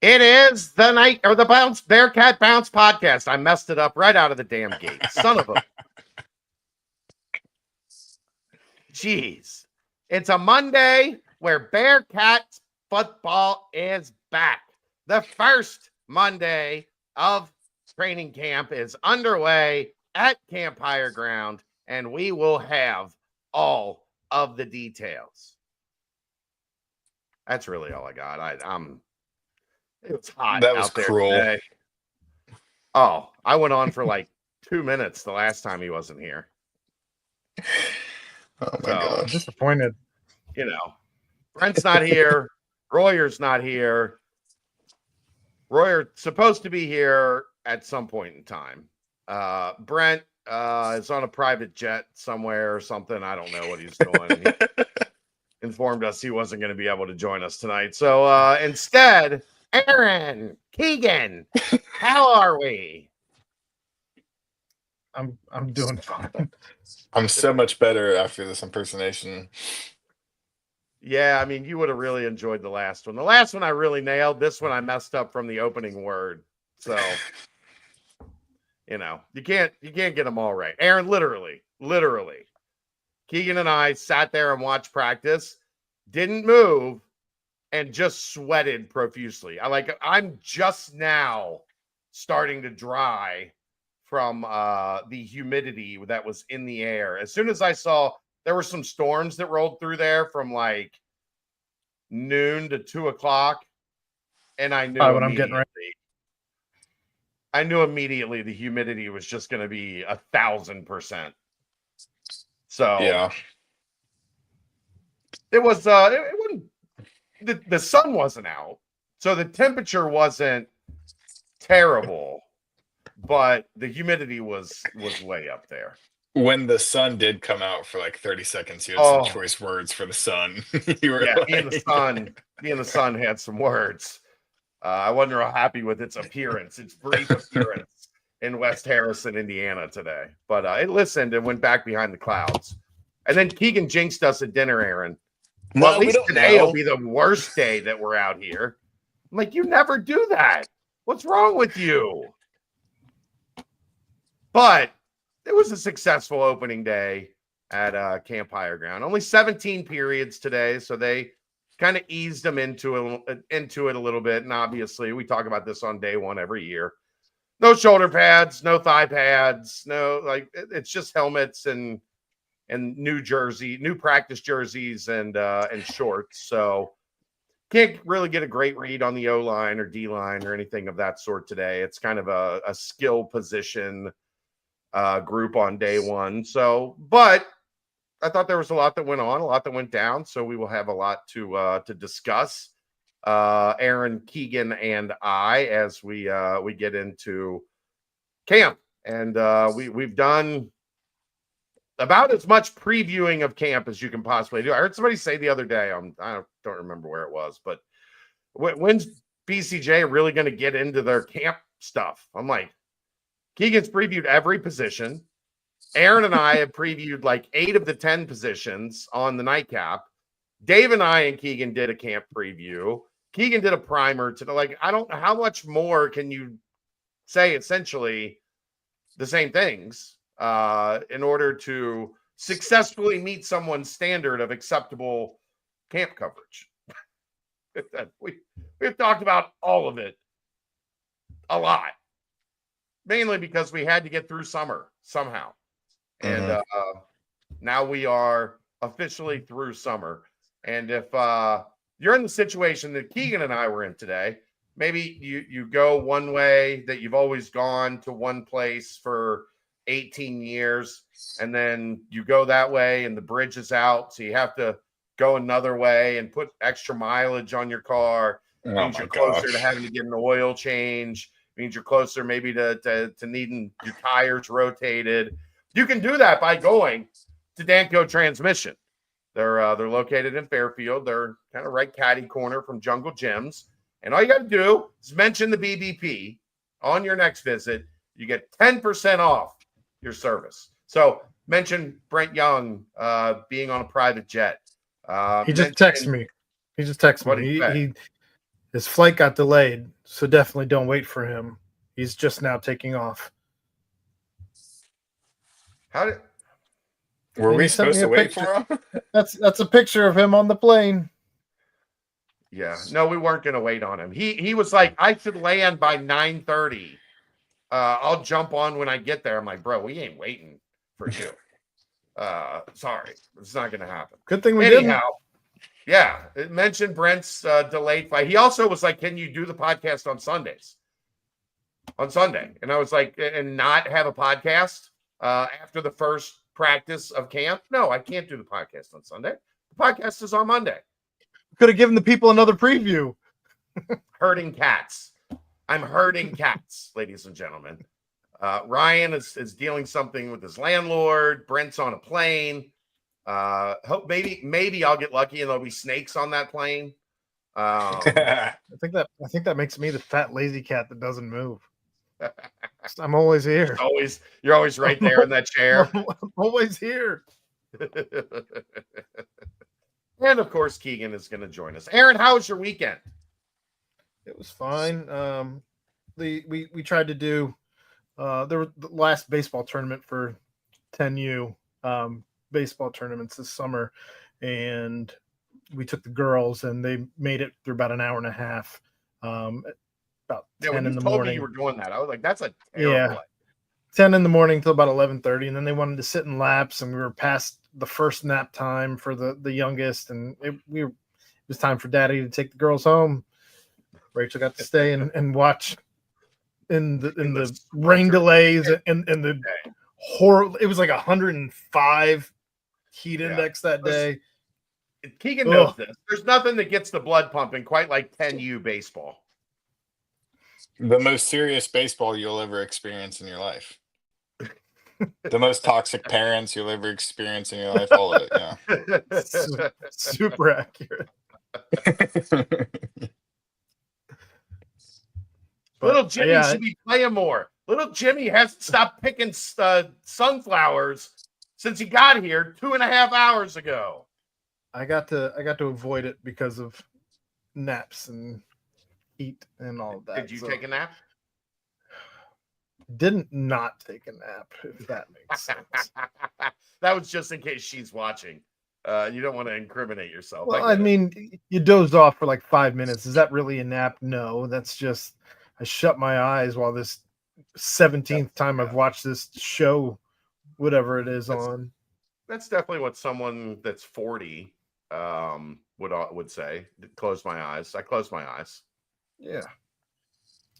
It is the night or the Bearcat Bounce podcast. I messed it up right out of the damn gate. Son of a. Jeez. It's a Monday where Bearcat football is back. The first Monday of training camp is underway at Camp Higher Ground, and we will have all of the details. That's really all I got. It's hot That was out there cruel. today. Oh, I went on for like 2 minutes the last time he wasn't here. Oh my gosh. I'm disappointed. You know, Brent's not here. Royer's not here. Royer supposed to be here at some point in time. Brent is on a private jet somewhere or something. I don't know what he's doing. He informed us he wasn't going to be able to join us tonight. So instead, Aaron, Keegan, how are we? I'm doing fine. I'm so much better after this impersonation. Yeah, I mean, you would have really enjoyed the last one. The last one I really nailed. This one I messed up from the opening word. So, you can't get them all right. Aaron, literally. Keegan and I sat there and watched practice, didn't move, and just sweated profusely. I'm just now starting to dry from the humidity that was in the air. As soon as I saw there were some storms that rolled through there from like noon to 2 o'clock, and I knew when I'm getting ready. I knew immediately the humidity was just going to be 1,000%. So yeah, it was. It wasn't. The sun wasn't out, so the temperature wasn't terrible, but the humidity was way up there. when the sun did come out for like 30 seconds, you had some choice words for the sun. You were me and the sun had some words. I wasn't real happy with its brief appearance in West Harrison, Indiana today. But it listened and went back behind the clouds. And then Keegan jinxed us at dinner, Aaron. Well, at least today will be the worst day that we're out here. I'm like, you never do that. What's wrong with you? But it was a successful opening day at Camp Higher Ground. Only 17 periods today, so they kind of eased them into it a little bit. And obviously, we talk about this on day one every year. No shoulder pads, no thigh pads, it's just helmets and new practice jerseys and shorts. So can't really get a great read on the O-line or D-line or anything of that sort today. It's kind of a skill position group on day one. So, but I thought there was a lot that went on, a lot that went down. So we will have a lot to discuss, Aaron, Keegan, and I, as we get into camp. And we've done about as much previewing of camp as you can possibly do. I heard somebody say the other day, I don't remember where it was, but when's BCJ really going to get into their camp stuff? I'm like, Keegan's previewed every position. Aaron and I have previewed like 8 of the 10 positions on the nightcap. Dave and I and Keegan did a camp preview. Keegan did a primer to I don't know how much more can you say essentially the same things in order to successfully meet someone's standard of acceptable camp coverage. We've talked about all of it a lot, mainly because we had to get through summer somehow. And now we are officially through summer. And if you're in the situation that Keegan and I were in today, maybe you go one way that you've always gone to one place for 18 years, and then you go that way and the bridge is out, so you have to go another way and put extra mileage on your car. Means you're closer to having to get an oil change. Means you're closer maybe to needing your tires rotated. You can do that by going to Danco Transmission. They're located in Fairfield. They're kind of right catty corner from Jungle Gyms. And all you got to do is mention the BBP on your next visit. You get 10% off your service. So mention Brent Young being on a private jet. He just texted me. He just texted me. His flight got delayed, so definitely don't wait for him. He's just now taking off. Were And we he sent supposed me to a wait picture. for him? That's a picture of him on the plane. Yeah. No, we weren't going to wait on him. He was like, I should land by 9:30. I'll jump on when I get there. I'm like, bro, we ain't waiting for you. Sorry. It's not going to happen. Good thing we Anyhow, didn't. yeah. It mentioned Brent's delayed flight. He also was like, can you do the podcast on Sundays? On Sunday. And I was like, and not have a podcast after the first practice of camp? No, I can't do the podcast on Sunday. The podcast is on Monday. Could have given the people another preview. Herding cats. I'm herding cats, ladies and gentlemen. Ryan is dealing something with his landlord. Brent's on a plane. Hope maybe I'll get lucky and there'll be snakes on that plane. I think that makes me the fat lazy cat that doesn't move. I'm always here. You're always right there in that chair. I'm always here. And of course, Keegan is going to join us. Aaron, how was your weekend? It was fine. We tried to do there was the last baseball tournament for 10U baseball tournaments this summer, and we took the girls and they made it through about an hour and a half. About 10 in the morning. You were doing that. I was like, that's a terrible life. 10 in the morning till about 11:30, and then they wanted to sit in laps, and we were past the first nap time for the youngest, and it was time for Daddy to take the girls home. Rachel got to stay and watch in the rain delays and the horror. It was like 105 heat index that day. Keegan knows this. There's nothing that gets the blood pumping quite like 10U baseball. The most serious baseball you'll ever experience in your life. The most toxic parents you'll ever experience in your life. All of it, yeah. Super accurate. Little Jimmy should be playing more. Little Jimmy hasn't stopped picking sunflowers since he got here 2.5 hours ago. I got to avoid it because of naps and heat and all of that. Did you take a nap? Didn't not take a nap, if that makes sense. That was just in case she's watching. You don't want to incriminate yourself. Well, I mean, you dozed off for like 5 minutes. Is that really a nap? No, that's just I shut my eyes while this 17th time I've watched this show, whatever it is on. That's definitely what someone that's 40 would say. Close my eyes. I closed my eyes. Yeah.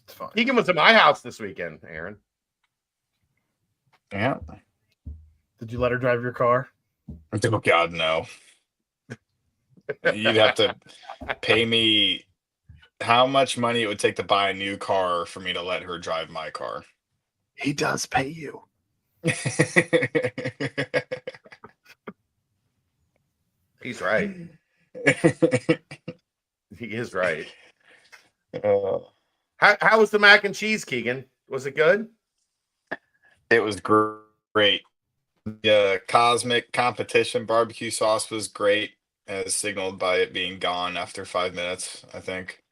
It's fine. Keegan was at my house this weekend, Aaron. Yeah. Did you let her drive your car? Oh God, no. You'd have to pay me how much money it would take to buy a new car for me to let her drive my car. He does pay you. He's right. He is right. How was the mac and cheese, Keegan? Was it good? It was great. The cosmic competition barbecue sauce was great, as signaled by it being gone after 5 minutes, I think.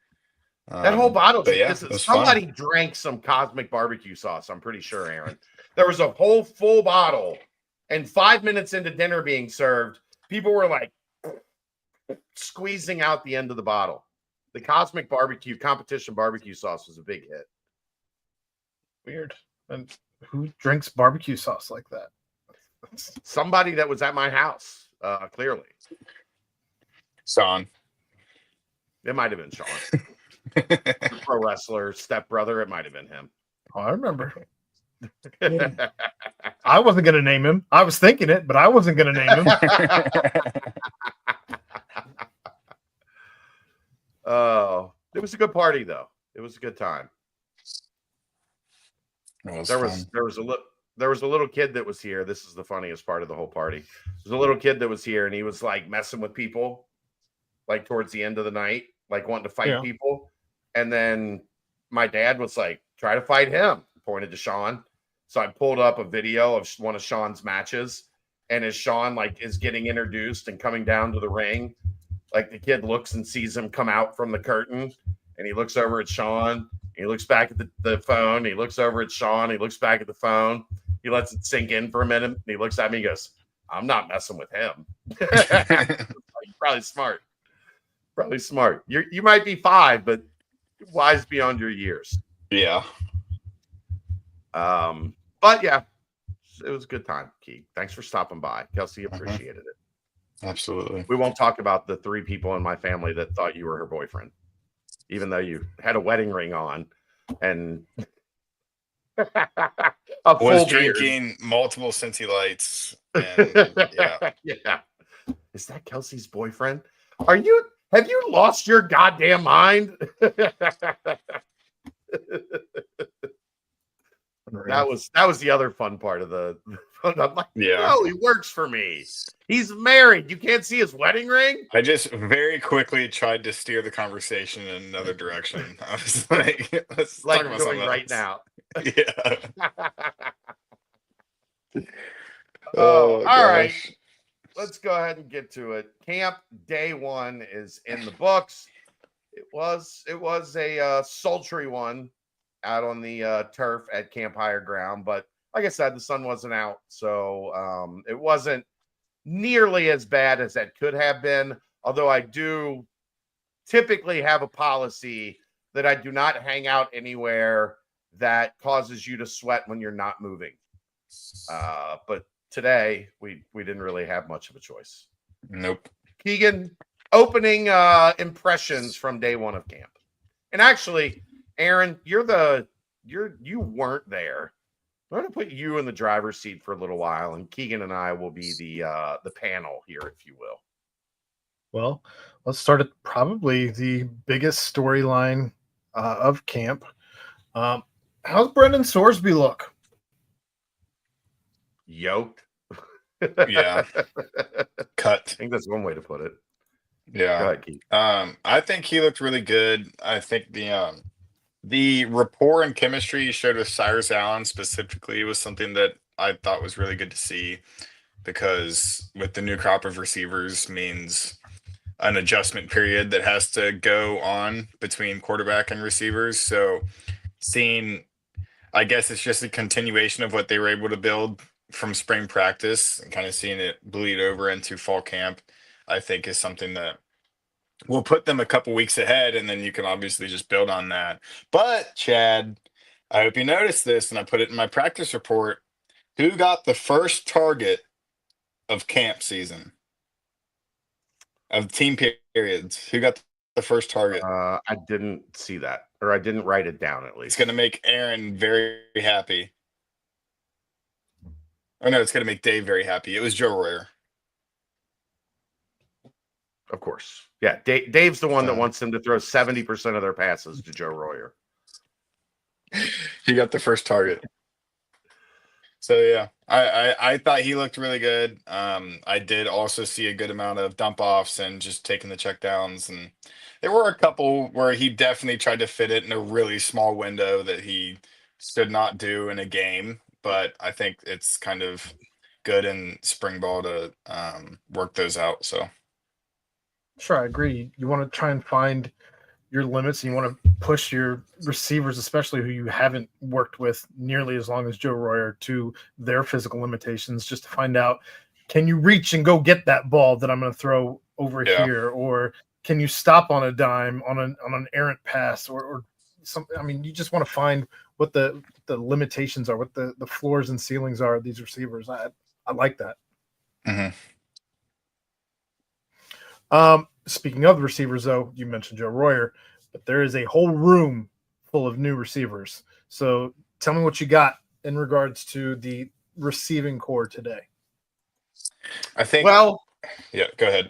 That whole bottle. Somebody fun. drank some cosmic barbecue sauce. I'm pretty sure, Aaron. There was a whole full bottle, and 5 minutes into dinner being served, people were like squeezing out the end of the bottle. The cosmic barbecue competition barbecue sauce was a big hit. Weird. And who drinks barbecue sauce like that? Somebody that was at my house, clearly. Sean. It might have been Sean. Pro wrestler, stepbrother. It might have been him. Oh, I remember. I wasn't going to name him. I was thinking it, but I wasn't going to name him. Oh, it was a good party, though. It was a good time. There was a little kid that was here. This is the funniest part of the whole party. There's a little kid that was here, and he was like messing with people, like towards the end of the night, like wanting to fight people. And then my dad was like, "Try to fight him." Pointed to Sean. So I pulled up a video of one of Sean's matches, and as Sean like is getting introduced and coming down to the ring, like the kid looks and sees him come out from the curtain, and he looks over at Sean. He looks back at the phone. He looks over at Sean. He looks back at the phone. He lets it sink in for a minute. And he looks at me and goes, I'm not messing with him. Probably smart. Probably smart. You might be 5, but wise beyond your years. Yeah. But yeah, it was a good time, Keith. Thanks for stopping by. Kelsey appreciated it. Absolutely. We won't talk about the 3 people in my family that thought you were her boyfriend, even though you had a wedding ring on and was drinking multiple Cincy Lights. And, yeah. Yeah. Is that Kelsey's boyfriend? Have you lost your goddamn mind? That was the other fun part of the. I'm like, no, he works for me. He's married. You can't see his wedding ring. I just very quickly tried to steer the conversation in another direction. I was like, let's talk about something right else. now. Yeah. All right. Let's go ahead and get to it. Camp day 1 is in the books. It was a sultry one out on the turf at Camp Higher Ground, but like I said, the sun wasn't out, so it wasn't nearly as bad as that could have been. Although I do typically have a policy that I do not hang out anywhere that causes you to sweat when you're not moving. But today we didn't really have much of a choice. Nope. Keegan, opening impressions from day 1 of camp. And actually, Aaron, you weren't there. I'm going to put you in the driver's seat for a little while, and Keegan and I will be the panel here, if you will. Well, let's start at probably the biggest storyline of camp. How's Brendan Sorsby look? Yoked. Yeah. Cut. I think that's one way to put it. Yeah. Go ahead, Keith. I think he looked really good. I think the rapport and chemistry he showed with Cyrus Allen specifically was something that I thought was really good to see, because with the new crop of receivers means an adjustment period that has to go on between quarterback and receivers. So I guess it's just a continuation of what they were able to build from spring practice, and kind of seeing it bleed over into fall camp, I think is something that will put them a couple weeks ahead, and then you can obviously just build on that. But Chad, I hope you noticed this, and I put it in my practice report. Who got the first target of camp season? Of team periods? Who got the first target? I didn't see that, or I didn't write it down at least. It's going to make Aaron very happy. Oh, no, it's going to make Dave very happy. It was Joe Royer. Of course. Yeah, Dave's the one that wants them to throw 70% of their passes to Joe Royer. He got the first target. So, yeah, I thought he looked really good. I did also see a good amount of dump-offs and just taking the checkdowns. And there were a couple where he definitely tried to fit it in a really small window that he should not do in a game. But I think it's kind of good in spring ball to work those out. So. Sure, I agree. You want to try and find your limits, and you want to push your receivers, especially who you haven't worked with nearly as long as Joe Royer, to their physical limitations, just to find out, can you reach and go get that ball that I'm going to throw over here, or can you stop on a dime on an errant pass, or something? I mean, you just want to find what the limitations are, what the floors and ceilings are of these receivers. I like that. Mm-hmm. Speaking of the receivers, though, you mentioned Joe Royer, but there is a whole room full of new receivers. So tell me what you got in regards to the receiving core today. I think. Well, yeah, go ahead.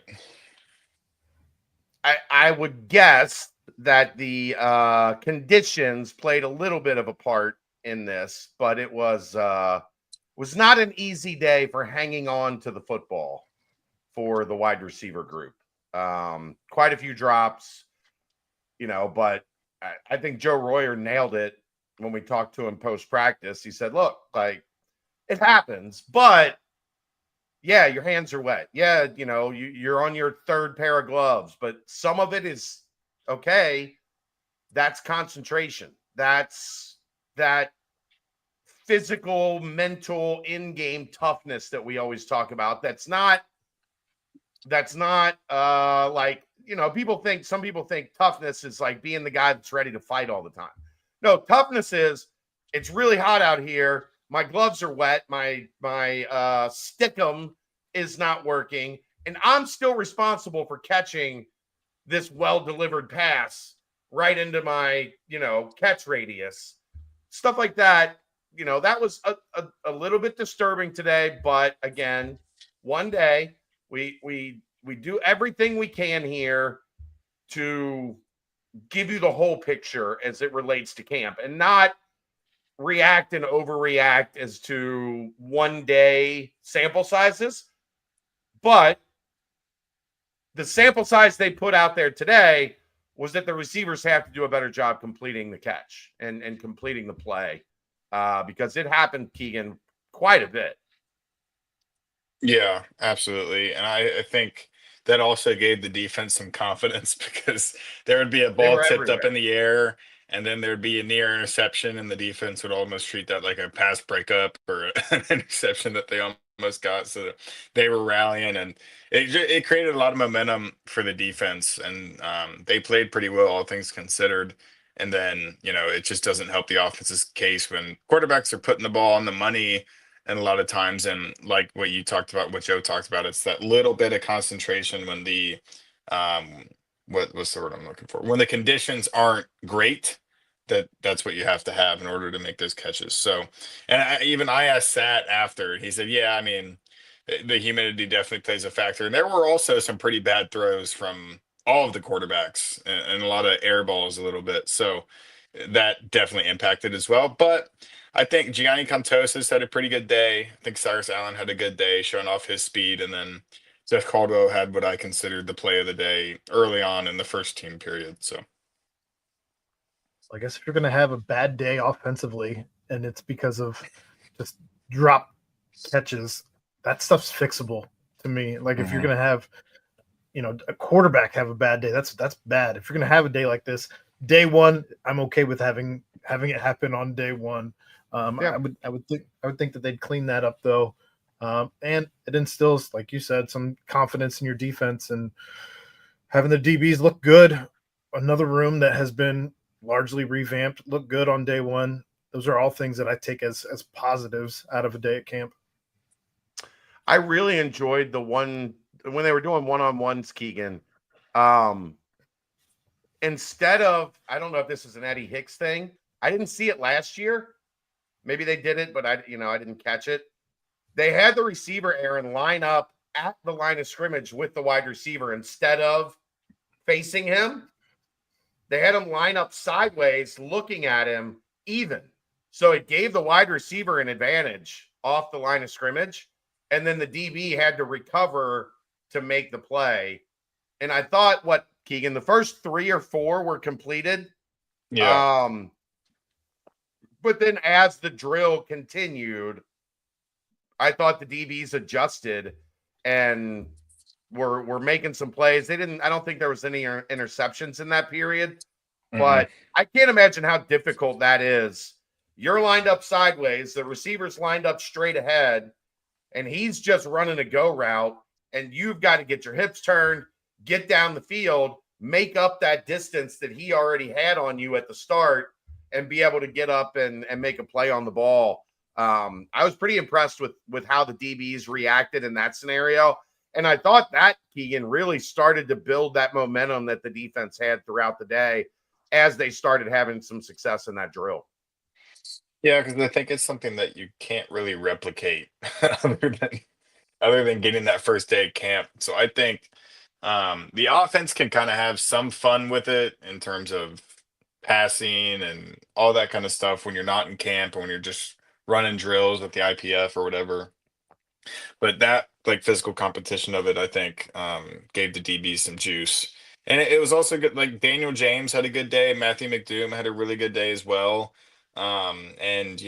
I would guess that the conditions played a little bit of a part in this, but it was not an easy day for hanging on to the football for the wide receiver group. Quite a few drops, but I think Joe Royer nailed it when we talked to him post practice. He said, look, like, it happens, but yeah, your hands are wet. Yeah, you're on your 3rd pair of gloves, but some of it is okay. That's concentration. That's that physical, mental, in-game toughness that we always talk about. That's not like, some people think toughness is like being the guy that's ready to fight all the time. No, toughness is, it's really hot out here. My gloves are wet. My stickum is not working, and I'm still responsible for catching this well-delivered pass right into my, catch radius. Stuff like that. That was a little bit disturbing today, but again, one day we do everything we can here to give you the whole picture as it relates to camp, and not react and overreact as to one day sample sizes. But the sample size they put out there today was that the receivers have to do a better job completing the catch and completing the play, because it happened, Keegan, quite a bit. Yeah, absolutely. And I think that also gave the defense some confidence because there would be a They ball were tipped up everywhere. in the air, and then there'd be a near interception, and the defense would almost treat that like a pass breakup or an interception that they almost got. So they were rallying, and it created a lot of momentum for the defense, and they played pretty well, all things considered. And then, it just doesn't help the offense's case when quarterbacks are putting the ball on the money. And a lot of times, and like what you talked about, what Joe talked about, it's that little bit of concentration when um, what's the word I'm looking for? When the conditions aren't great, that's what you have to have in order to make those catches. So, and I asked Sat after, he said, yeah, I mean, the humidity definitely plays a factor. And there were also some pretty bad throws from all of the quarterbacks and a lot of air balls a little bit. So that definitely impacted as well. But I think Gianni Cantosis had a pretty good day. I think Cyrus Allen had a good day showing off his speed. And then Jeff Caldwell had what I considered the play of the day early on in the first team period. So I guess if you're going to have a bad day offensively and it's because of just drop catches, that stuff's fixable to me. Like if you're going to have, a quarterback have a bad day, that's bad. If you're going to have a day like this, day one, I'm okay with having it happen on day one. Yeah. I would think that they'd clean that up though. And it instills, like you said, some confidence in your defense and having the DBs look good. Another room that has been largely revamped, look good on day one. Those are all things that I take as positives out of a day at camp. I really enjoyed the one when they were doing one-on-ones, Keegan. Instead of, I don't know if this is an Eddie Hicks thing. I didn't see it last year. Maybe they did it, but I didn't catch it. They had the receiver, Aaron, line up at the line of scrimmage with the wide receiver instead of facing him. They had him line up sideways, looking at him even. So it gave the wide receiver an advantage off the line of scrimmage. And then the DB had to recover to make the play. And I thought, what, Keegan, the first 3 or 4 were completed. yeah. But then as the drill continued, I thought the DBs adjusted and were making some plays. I don't think there was any interceptions in that period, but I can't imagine how difficult that is. You're lined up sideways, the receiver's lined up straight ahead, and he's just running a go route, and you've got to get your hips turned, get down the field, make up that distance that he already had on you at the start, and be able to get up and make a play on the ball. I was pretty impressed with how the DBs reacted in that scenario. And I thought that, Keegan, really started to build that momentum that the defense had throughout the day as they started having some success in that drill. Yeah, because I think it's something that you can't really replicate other than getting that first day of camp. So I think the offense can kind of have some fun with it in terms of passing and all that kind of stuff when you're not in camp or when you're just running drills with the IPF or whatever. But that like physical competition of it, I think, gave the DB some juice. And it was also good. Like Daniel James had a good day. Matthew McDoom had a really good day as well. And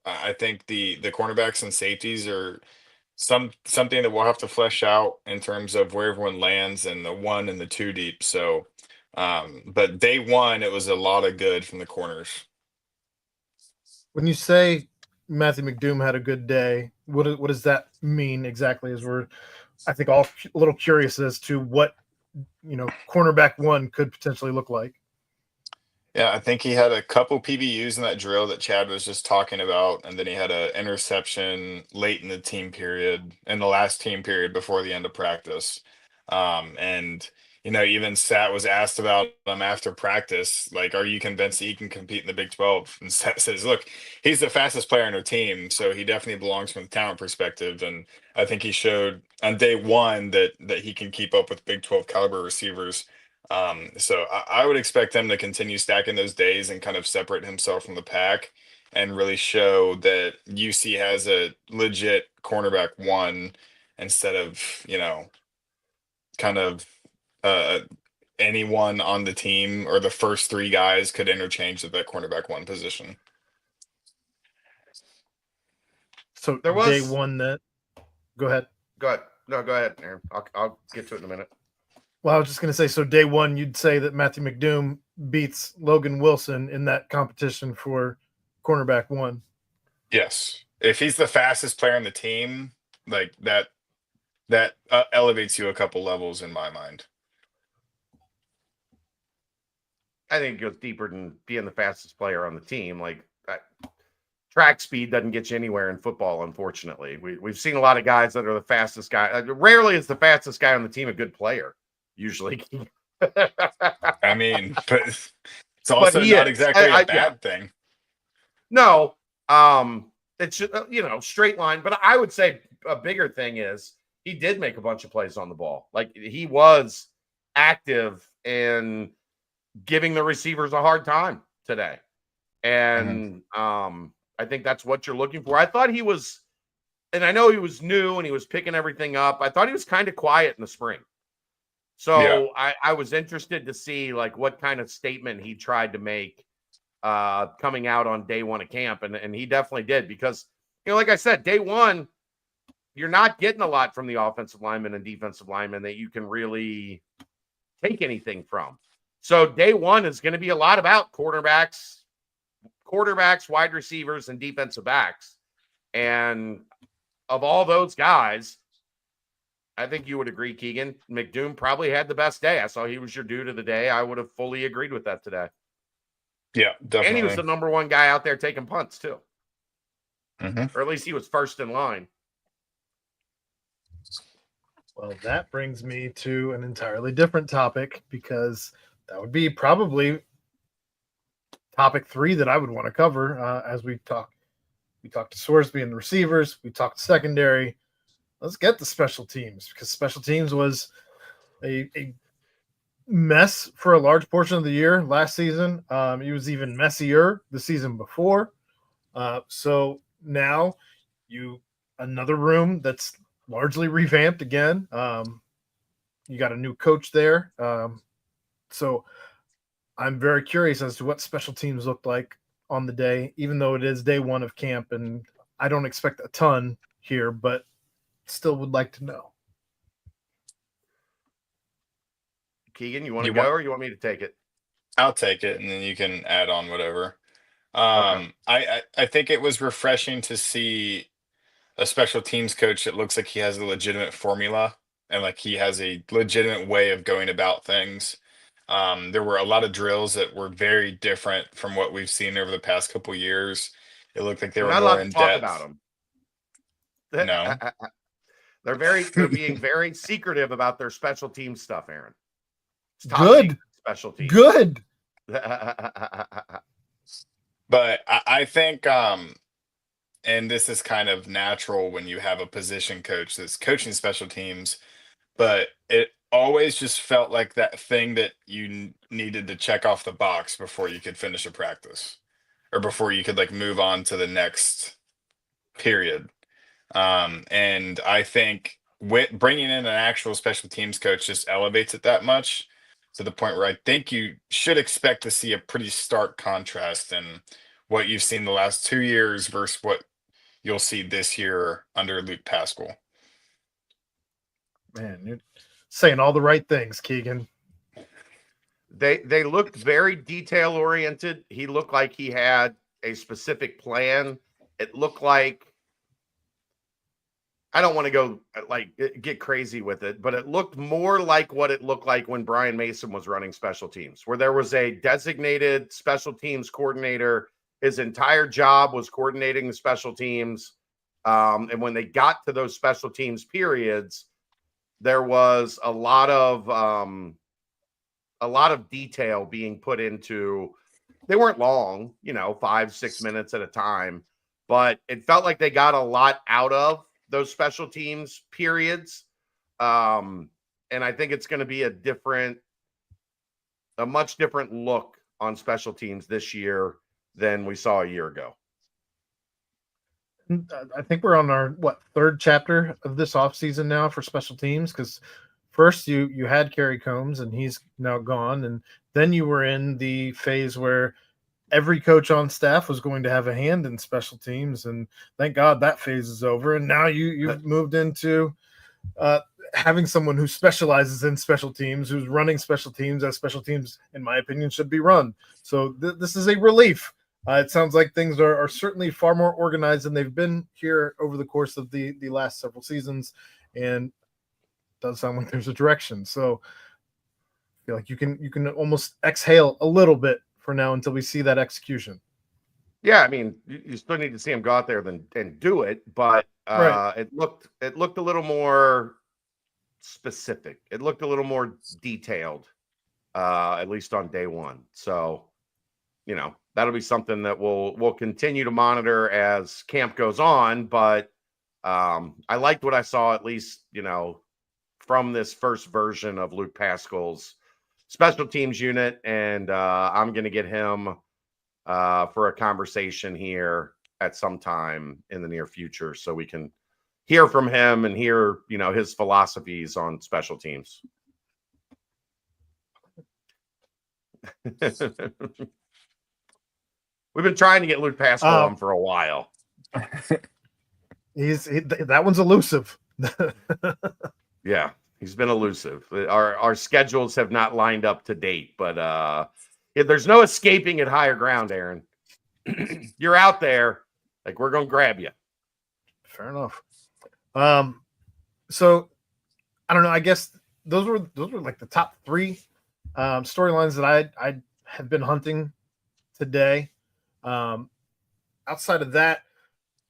I think the cornerbacks and safeties are something that we'll have to flesh out in terms of where everyone lands and the 1 and the 2 deep. So But day one, it was a lot of good from the corners. When you say Matthew McDoom had a good day, what does that mean exactly? As we're, I think, all a little curious as to what cornerback one could potentially look like. Yeah, I think he had a couple PBUs in that drill that Chad was just talking about, and then he had an interception late in the last team period before the end of practice. And even Sat was asked about him after practice, like, "Are you convinced that he can compete in the Big 12?" And Sat says, "Look, he's the fastest player on our team, so he definitely belongs from a talent perspective." And I think he showed on day one that he can keep up with Big 12 caliber receivers. So I would expect them to continue stacking those days and kind of separate himself from the pack and really show that UC has a legit cornerback one instead of, kind of uh, anyone on the team or the first three guys could interchange at that cornerback one position. So There was day one that. Go ahead. Go ahead. No, go ahead, Aaron. I'll get to it in a minute. Well, I was just going to say, so day one, you'd say that Matthew McDoom beats Logan Wilson in that competition for cornerback one. Yes. If he's the fastest player on the team, like that elevates you a couple levels in my mind. I think it goes deeper than being the fastest player on the team. Like track speed doesn't get you anywhere in football, unfortunately. We've seen a lot of guys that are the fastest guy. Rarely is the fastest guy on the team a good player. Usually. I mean, but it's also not exactly a bad thing. No, it's straight line. But I would say a bigger thing is he did make a bunch of plays on the ball. Like he was active and giving the receivers a hard time today. And I think that's what you're looking for. I thought he was, and I know he was new and he was picking everything up. I thought he was kind of quiet in the spring. So yeah. I was interested to see like what kind of statement he tried to make coming out on day one of camp. And he definitely did because, like I said, day one, you're not getting a lot from the offensive linemen and defensive linemen that you can really take anything from. So day one is going to be a lot about quarterbacks, wide receivers, and defensive backs. And of all those guys, I think you would agree, Keegan, McDoom probably had the best day. I saw he was your dude of the day. I would have fully agreed with that today. Yeah, definitely. And he was the number one guy out there taking punts too. Mm-hmm. Or at least he was first in line. Well, that brings me to an entirely different topic because that would be probably topic 3 that I would want to cover as we talk. We talked to Sorsby and the receivers. We talked secondary. Let's get the special teams because special teams was a mess for a large portion of the year last season. It was even messier the season before. So now another room that's largely revamped again. You got a new coach there. So I'm very curious as to what special teams looked like on the day, even though it is day one of camp. And I don't expect a ton here, but still would like to know. Keegan, you want to go or you want me to take it? I'll take it, and then you can add on whatever. Okay. I think it was refreshing to see a special teams coach that looks like he has a legitimate formula and like he has a legitimate way of going about things. There were a lot of drills that were very different from what we've seen over the past couple of years. It looked like they were more in depth. About them. No. They're being very secretive about their special team stuff, Aaron. Good special team. Good. But I think and this is kind of natural when you have a position coach that's coaching special teams, but it always just felt like that thing that you needed to check off the box before you could finish a practice or before you could like move on to the next period. And I think bringing in an actual special teams coach just elevates it that much to the point where I think you should expect to see a pretty stark contrast in what you've seen the last 2 years versus what you'll see this year under Luke Paschall. Man, you're saying all the right things, Keegan. They looked very detail oriented. He looked like he had a specific plan. It looked like, I don't want to go like get crazy with it, but it looked more like what it looked like when Brian Mason was running special teams, where there was a designated special teams coordinator. His entire job was coordinating the special teams. And when they got to those special teams periods, there was a lot of detail being put into. They weren't long, 5-6 minutes at a time, but it felt like they got a lot out of those special teams periods. And I think it's going to be a much different look on special teams this year than we saw a year ago. I think we're on our third chapter of this offseason now for special teams, because first you had Kerry Combs and he's now gone, and then you were in the phase where every coach on staff was going to have a hand in special teams, and thank God that phase is over. And now you've moved into having someone who specializes in special teams, who's running special teams as special teams, in my opinion, should be run. So this is a relief. It sounds like things are certainly far more organized than they've been here over the course of the last several seasons, and it does sound like there's a direction. So I feel like you can almost exhale a little bit for now until we see that execution. Yeah, I mean, you still need to see him go out there and do it, but Right. it looked a little more specific. It looked a little more detailed, at least on day one. So, that'll be something that we'll continue to monitor as camp goes on. But I liked what I saw, at least, from this first version of Luke Paschall's special teams unit. And I'm going to get him for a conversation here at some time in the near future, so we can hear from him and hear, his philosophies on special teams. We've been trying to get Luke Paschall on for a while. That one's elusive. Yeah, he's been elusive. Our schedules have not lined up to date, but there's no escaping at higher ground, Aaron. You're out there, like, we're gonna grab you. Fair enough. So I don't know. I guess those were like the top three storylines that I have been hunting today. Outside of that,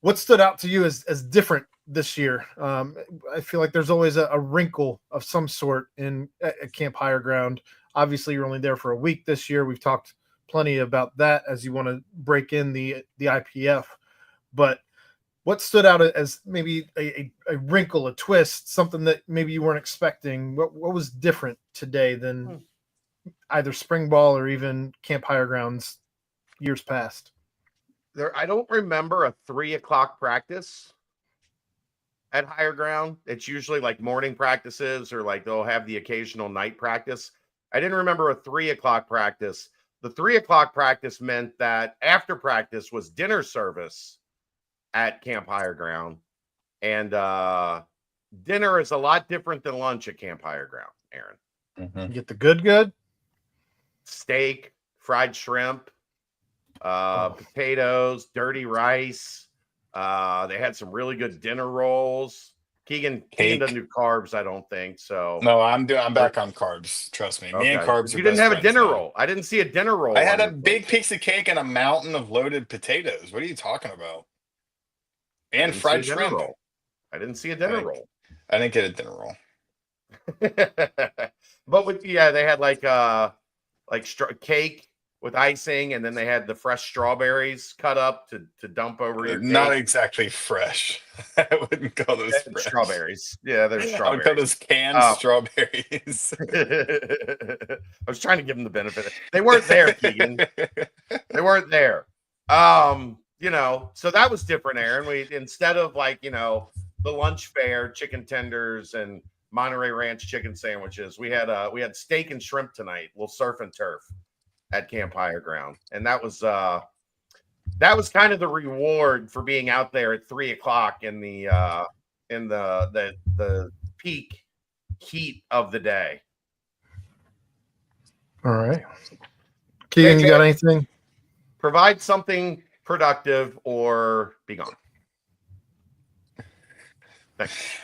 what stood out to you as different this year? I feel like there's always a wrinkle of some sort at Camp Higher Ground. Obviously, you're only there for a week this year. We've talked plenty about that as you want to break in the IPF. But what stood out as maybe a wrinkle, a twist, something that maybe you weren't expecting? What was different today than either spring ball or even Camp Higher Grounds years past? I don't remember a 3:00 practice at Higher Ground. It's usually like morning practices, or like they'll have the occasional night practice. I didn't remember a 3:00 practice. The 3:00 practice meant that after practice was dinner service at Camp Higher Ground. And dinner is a lot different than lunch at Camp Higher Ground, Aaron. Mm-hmm. You get the good Steak, fried shrimp, potatoes, dirty rice. They had some really good dinner rolls. Keegan doesn't do carbs, I don't think. So no, I'm back on carbs. Trust me. Me and carbs. You didn't have a dinner roll. I didn't see a dinner roll. I had a big piece of cake and a mountain of loaded potatoes. What are you talking about? And fried shrimp. I didn't see a dinner roll. I didn't get a dinner roll. But they had like cake with icing, and then they had the fresh strawberries cut up to dump over your cake. Not exactly fresh. I wouldn't call those fresh. Strawberries. Yeah, they're strawberries. I would call those canned strawberries. I was trying to give them the benefit. They weren't there, Keegan. They weren't there. So that was different, Aaron. We, instead of the lunch fare, chicken tenders and Monterey Ranch chicken sandwiches, we had steak and shrimp tonight, a little surf and turf at Camp Higher Ground. And that was kind of the reward for being out there at 3:00 in the peak heat of the day. All right. Keegan, you got anything? Provide something productive or be gone. Thanks.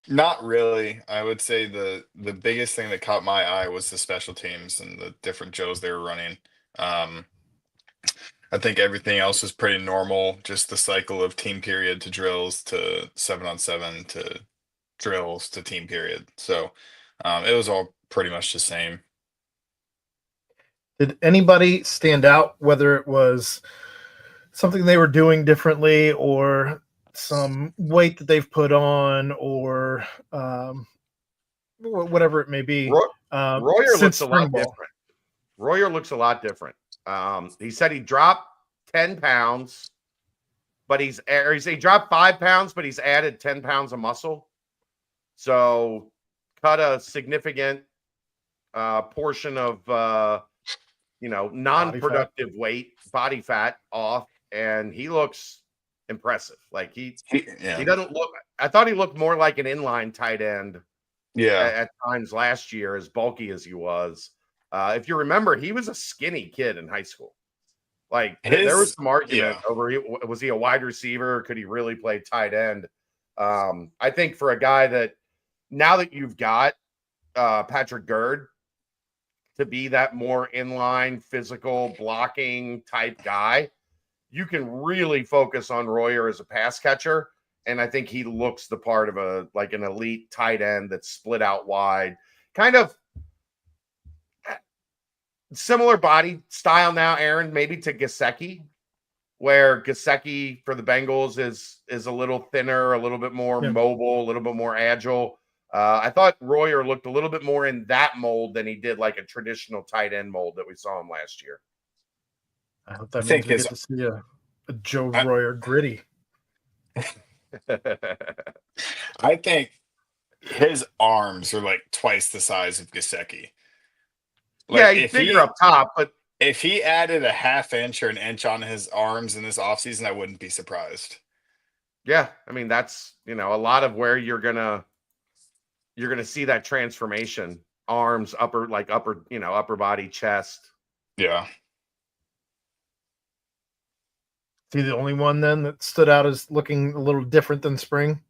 Not really. I would say the biggest thing that caught my eye was the special teams and the different Joes they were running. Um, I think everything else was pretty normal. Just the cycle of team period to drills to 7-on-7 to drills to team period. So it was all pretty much the same. Did anybody stand out, whether it was something they were doing differently or some weight that they've put on or whatever it may be? Royer since looks a spring lot ball? different. Royer looks a lot different. He said he dropped 10 pounds, but he dropped 5 pounds, but he's added 10 pounds of muscle. So cut a significant portion of non-productive body fat off, and he looks impressive. Like he doesn't look. I thought he looked more like an inline tight end. Yeah. At times last year, as bulky as he was. If you remember, he was a skinny kid in high school. Like there was some argument over was he a wide receiver? Could he really play tight end? I think for a guy that now that you've got Patrick Gerd to be that more inline, physical, blocking type guy, you can really focus on Royer as a pass catcher. And I think he looks the part of an elite tight end that's split out wide, kind of similar body style now, Aaron, maybe to Gesicki, where Gesicki for the Bengals is a little thinner, a little bit more mobile, a little bit more agile. I thought Royer looked a little bit more in that mold than he did like a traditional tight end mold that we saw him last year. I hope that means we get to see a Joe Royer gritty. I think his arms are like twice the size of Gesicki. He's bigger up top, but if he added a half inch or an inch on his arms in this offseason, I wouldn't be surprised. Yeah, I mean that's a lot of where you're gonna see that transformation. Arms, upper body, chest. Yeah. Is he the only one then that stood out as looking a little different than spring?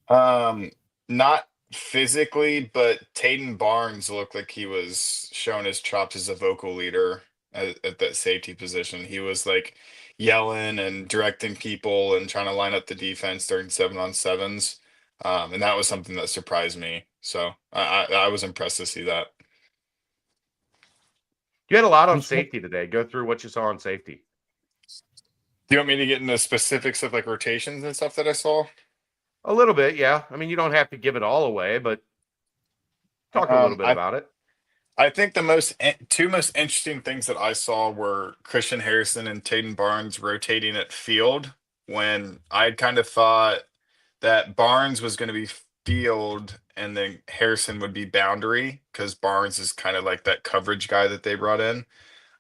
Not physically, but Taden Barnes looked like he was showing his chops as a vocal leader at that safety position. He was like yelling and directing people and trying to line up the defense during 7-on-7s. And that was something that surprised me. So I was impressed to see that. You had a lot on safety today. Go through what you saw on safety. Do you want me to get into specifics of like rotations and stuff that I saw? A little bit, yeah. I mean, you don't have to give it all away, but talk a little bit about it. I think the two most interesting things that I saw were Christian Harrison and Taden Barnes rotating at field, when I kind of thought that Barnes was going to be field and then Harrison would be boundary, because Barnes is kind of like that coverage guy that they brought in.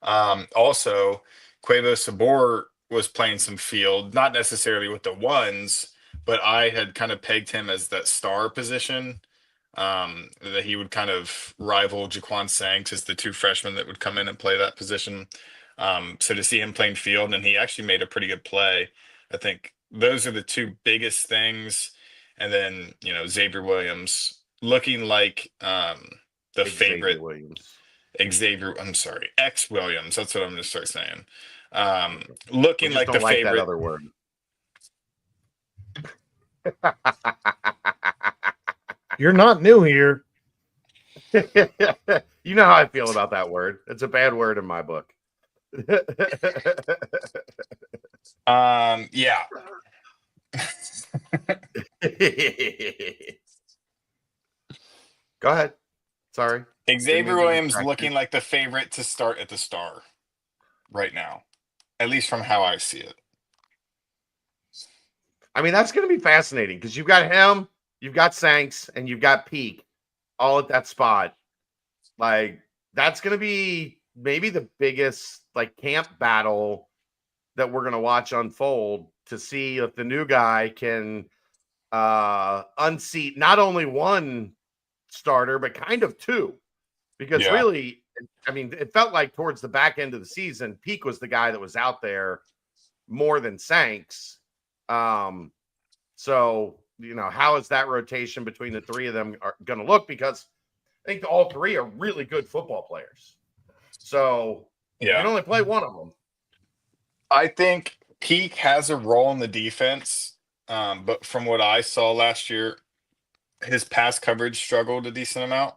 Also, Quavo Sabor was playing some field, not necessarily with the ones, but I had kind of pegged him as that star position, that he would kind of rival Jaquan Sanks as the two freshmen that would come in and play that position. So to see him playing field, and he actually made a pretty good play. I think those are the two biggest things. And then, Xavier Williams looking like the favorite. X Williams. That's what I'm going to start saying. Looking like the favorite. That other word. You're not new here. You know how I feel about that word. It's a bad word in my book. Yeah. Go ahead. Sorry. Xavier Williams looking like the favorite to start at the star right now, at least from how I see it. I mean, that's going to be fascinating because you've got him, you've got Sanks, and you've got Peak all at that spot. Like, that's going to be maybe the biggest camp battle that we're going to watch unfold, to see if the new guy can unseat not only one starter, but kind of two. because really, I mean, it felt like towards the back end of the season, Peak was the guy that was out there more than Sanks. So, how is that rotation between the three of them going to look? Because I think all three are really good football players. So you can only play one of them. I think Peak has a role in the defense, but from what I saw last year, his pass coverage struggled a decent amount.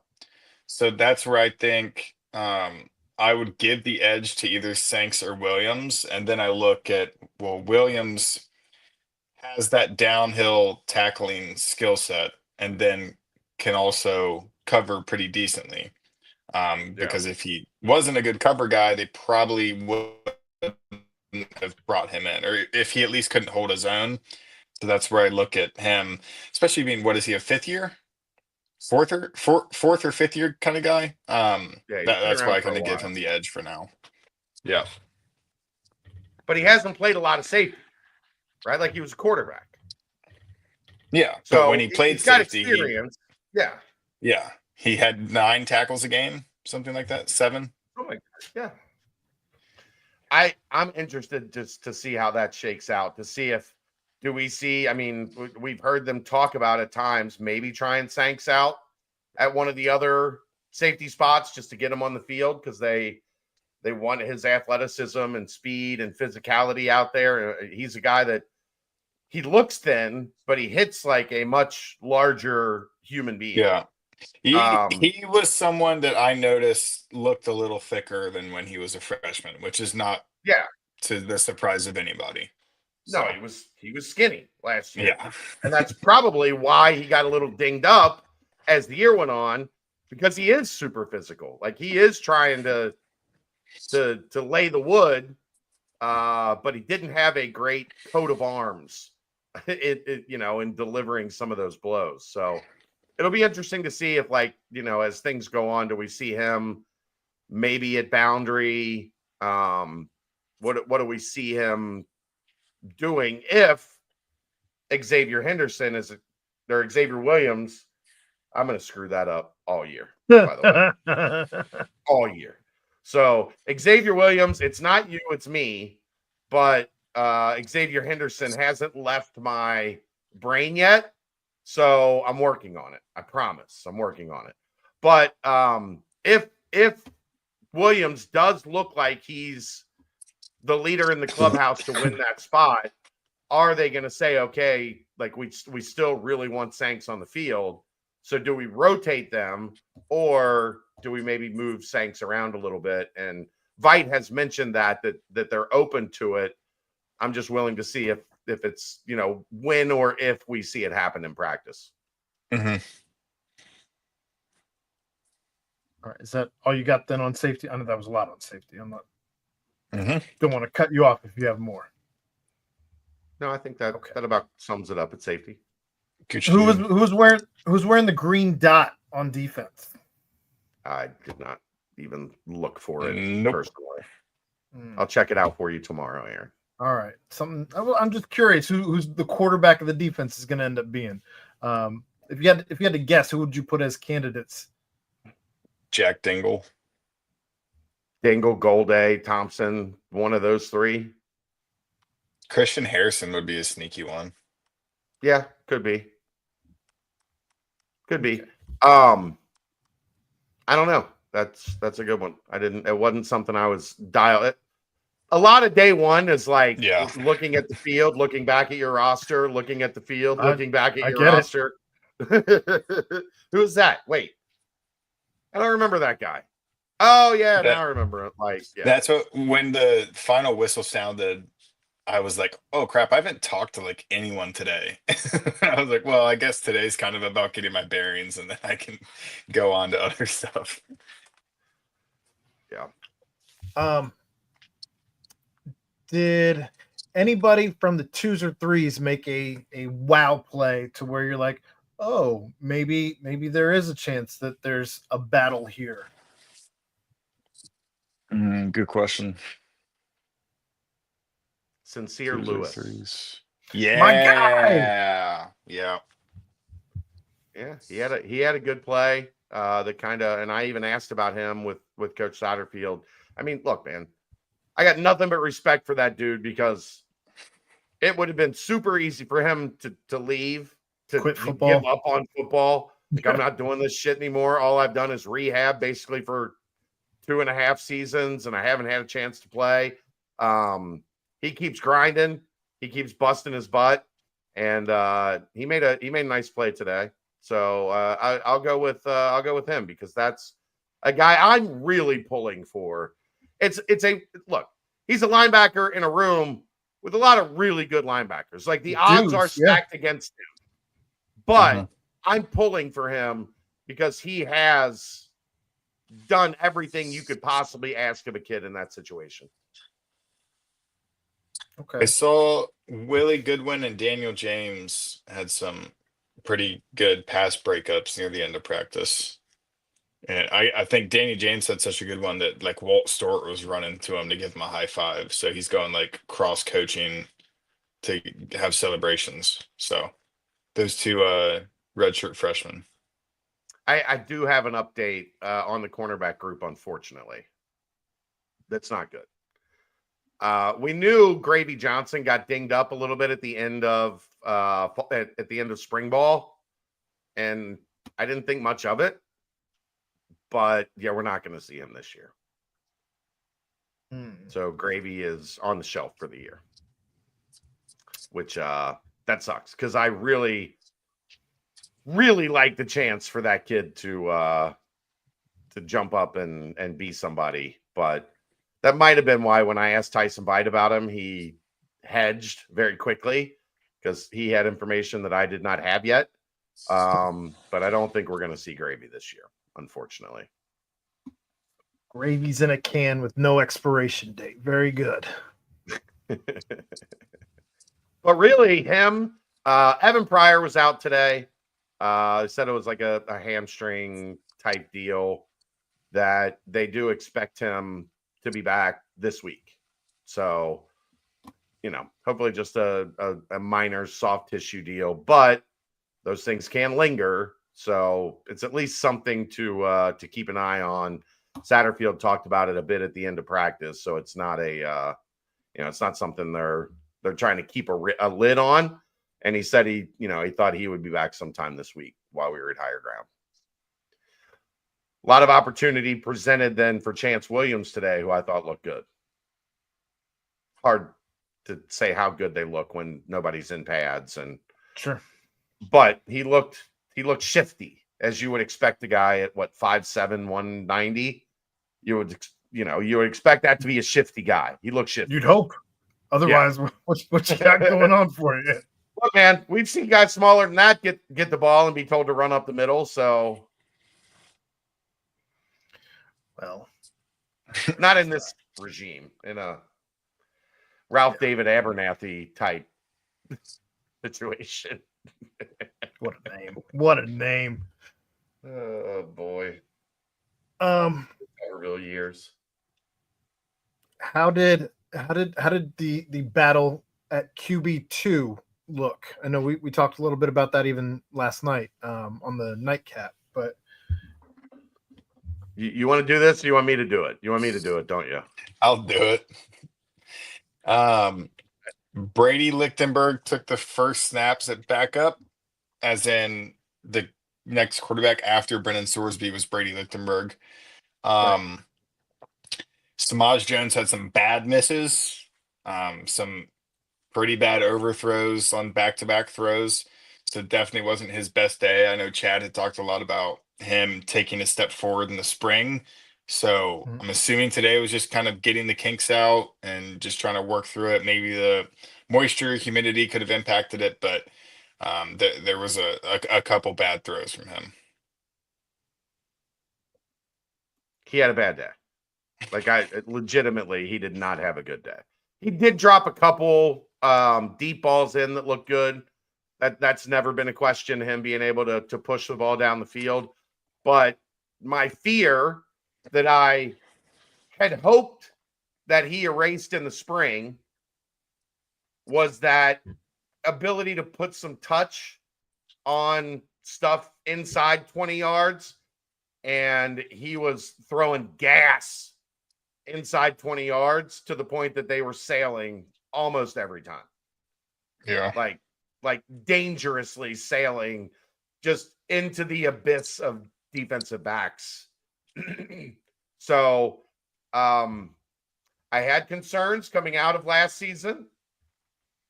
So that's where I think I would give the edge to either Sanks or Williams. And then I look at, Williams has that downhill tackling skill set and then can also cover pretty decently. Because if he wasn't a good cover guy, they probably would have brought him in, or if he at least couldn't hold his own. So that's where I look at him, especially being, what is he, a fifth year? Fourth or fifth year kind of guy. That's why I kind of give him the edge for now. Yeah. But he hasn't played a lot of safety, right? Like he was a quarterback. Yeah. So but when he played safety, yeah, he had 9 tackles a game, something like that, 7. Oh my God. Yeah. I'm interested just to see how that shakes out, to see if we've heard them talk about at times, maybe try and Sanks out at one of the other safety spots just to get him on the field, because they want his athleticism and speed and physicality out there. He's a guy that he looks thin, but he hits like a much larger human being. Yeah. He was someone that I noticed looked a little thicker than when he was a freshman, which is not to the surprise of anybody. No, he was skinny last year. Yeah. And that's probably why he got a little dinged up as the year went on, because he is super physical. Like he is trying to lay the wood, but he didn't have a great coat of arms in delivering some of those blows. So it'll be interesting to see if, as things go on, do we see him maybe at boundary? What do we see him doing if Xavier Williams? I'm going to screw that up all year, by the way. All year. So Xavier Williams, it's not you, it's me, but Xavier Henderson hasn't left my brain yet. So I'm working on it. I promise I'm working on it. But if Williams does look like he's the leader in the clubhouse to win that spot, are they going to say, okay, like we still really want Sanks on the field, so do we rotate them, or do we maybe move Sanks around a little bit? And Veit has mentioned that they're open to it. I'm just willing to see if it's, when or if we see it happen in practice. Mm-hmm. All right. Is that all you got then on safety? I know that was a lot on safety. I'm not. Don't want to cut you off if you have more. No, I think that about sums it up at safety. Who's wearing the green dot on defense? I did not even look for it personally. Mm. I'll check it out for you tomorrow, Aaron. All right. I'm just curious who's the quarterback of the defense is going to end up being. If you had to guess, who would you put as candidates? Jack Dingle, Golday, Thompson, one of those three. Christian Harrison would be a sneaky one. Yeah, could be. Okay. I don't know. That's a good one. It wasn't something I was dialed. A lot of day one is like looking at the field, looking back at your roster, looking at the field, looking back at your roster. Who is that? Wait. I don't remember that guy. Oh yeah, now I remember it. That's when the final whistle sounded, I was like, oh crap, I haven't talked to anyone today. I was like, well, I guess today's kind of about getting my bearings, and then I can go on to other stuff. Yeah. Did anybody from the 2s or 3s make a wow play to where you're like, oh, maybe there is a chance that there's a battle here? Good question. Sincere Lewis. Yeah. My guy. Yeah. Yeah, he had a good play. that kind of, and I even asked about him with Coach Satterfield. I mean, look, man, I got nothing but respect for that dude because it would have been super easy for him to leave, to Quit give football. up on football. Like, I'm not doing this shit anymore. All I've done is rehab basically for 2.5 seasons, and I haven't had a chance to play. He keeps grinding. He keeps busting his butt, and he made a nice play today. So I'll go with him because that's a guy I'm really pulling for. It's a look. He's a linebacker in a room with a lot of really good linebackers. Like, the odds are stacked against him, but I'm pulling for him because he has done everything you could possibly ask of a kid in that situation. I Okay. saw Willie Goodwin and Daniel James had some pretty good pass breakups near the end of practice. And I think Danny James had such a good one that, like, Walt Stewart was running to him to give him a high five. So he's going, like, cross coaching to have celebrations. So those two redshirt freshmen. I do have an update on the cornerback group, unfortunately. That's not good. We knew Gravy Johnson got dinged up a little bit at the end of spring ball, and I didn't think much of it. But yeah, we're not going to see him this year. So Gravy is on the shelf for the year, which that sucks because I really like the chance for that kid to jump up and be somebody. But that might have been why when I asked Tyson Byte about him, he hedged very quickly because he had information that I did not have yet. But I don't think we're going to see Gravy this year, unfortunately. Gravy's in a can with no expiration date. Very good. But really, him, Evan Pryor was out today. Said it was like a hamstring type deal that they do expect him to be back this week. So, hopefully just a minor soft tissue deal, but those things can linger. So it's at least something to keep an eye on. Satterfield talked about it a bit at the end of practice. So it's not it's not something they're trying to keep a lid on. And he said he thought he would be back sometime this week while we were at higher ground. A lot of opportunity presented then for Chance Williams today, who I thought looked good. Hard to say how good they look when nobody's in pads, Sure. But he looked shifty, as you would expect a guy at 5'7", 190. You would expect that to be a shifty guy. He looked shifty. You'd hope. Otherwise, what you got going on for you? Look, man, we've seen guys smaller than that get the ball and be told to run up the middle. So, well, not in this regime, in a Ralph David Abernathy type situation. what a name! What a name! Oh boy. Real years. How did the battle at QB2 look? I know we talked a little bit about that even last night on the nightcap, but you want to do this or you want me to do it? You want me to do it, don't you? I'll do it. Brady Lichtenberg took the first snaps at backup, as in the next quarterback after Brennan Sorsby was Brady Lichtenberg. Right. Samaj Jones had some bad misses, some pretty bad overthrows on back-to-back throws. So definitely wasn't his best day. I know Chad had talked a lot about him taking a step forward in the spring. So I'm assuming today was just kind of getting the kinks out and just trying to work through it. Maybe the moisture, humidity could have impacted it, but there was a couple bad throws from him. He had a bad day. Like, legitimately, he did not have a good day. He did drop a couple deep balls in that looked good. That's never been a question, him being able to push the ball down the field. But my fear that I had hoped that he erased in the spring was that ability to put some touch on stuff inside 20 yards and he was throwing gas inside 20 yards to the point that they were sailing almost every time. Yeah. Like dangerously sailing just into the abyss of defensive backs. So I had concerns coming out of last season.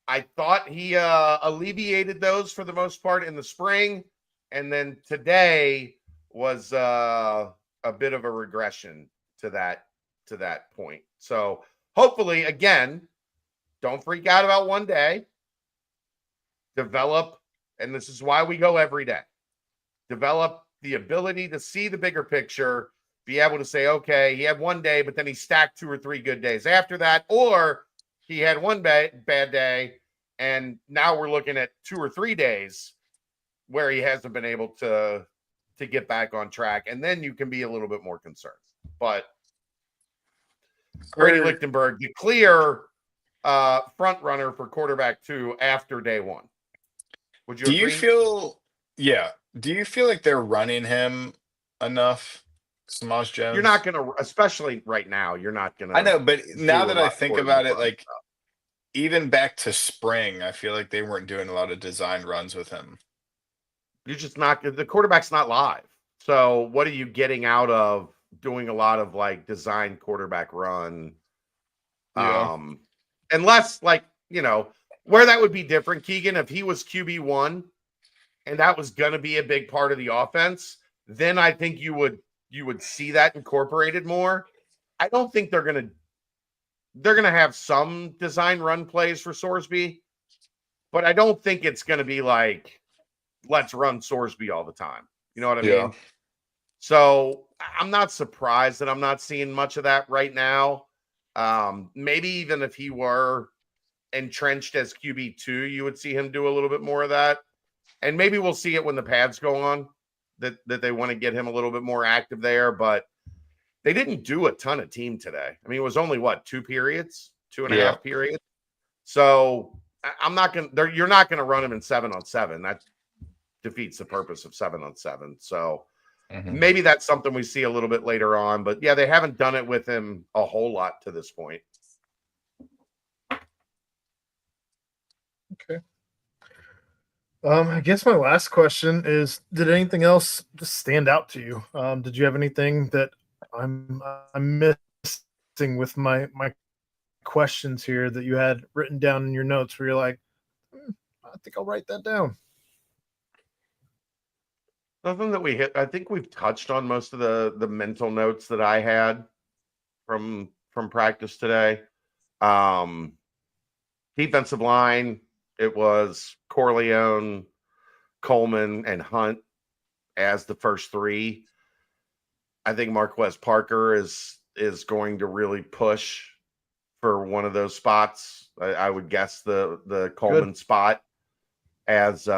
I thought he alleviated those for the most part in the spring. And then today was a bit of a regression to that point. So hopefully, again, don't freak out about one day. Develop, and this is why we go every day. Develop the ability to see the bigger picture, be able to say, okay, he had one day, but then he stacked 2 or 3 good days after that, or he had one bad day, and now we're looking at 2 or 3 days where he hasn't been able to get back on track, and then you can be a little bit more concerned. But Brady Lichtenberg, the clear front runner for quarterback 2 after day 1. Would you agree? Do you feel like they're running him enough, Samaj Jones? You're not going to, especially right now, you're not going to. I know, but now that I think about it, like even back to spring, I feel like they weren't doing a lot of design runs with him. You're just not, the quarterback's not live. So what are you getting out of doing a lot of like design quarterback run? Yeah. Unless like, where that would be different, Keegan, if he was QB1 and that was going to be a big part of the offense, then I think you would see that incorporated more. I don't think they're going to have some design run plays for Sorsby, but I don't think it's going to be like, let's run Sorsby all the time. You know what I mean? So I'm not surprised that I'm not seeing much of that right now. Maybe even if he were entrenched as QB2, you would see him do a little bit more of that. And maybe we'll see it when the pads go on, that they want to get him a little bit more active there. But they didn't do a ton of team today. I mean, it was only 2 periods, 2.5 periods. So I'm not going to, you're not going to run him in 7-on-7. That defeats the purpose of 7-on-7. So maybe that's something we see a little bit later on. But yeah, they haven't done it with him a whole lot to this point. Okay. I guess my last question is, did anything else just stand out to you? Did you have anything that I'm missing with my questions here that you had written down in your notes where you're like, I think I'll write that down? Nothing that we hit. I think we've touched on most of the mental notes that I had from practice today. Defensive line, it was Corleone, Coleman, and Hunt as the first 3. I think Marquez Parker is going to really push for one of those spots. I would guess the Coleman spot as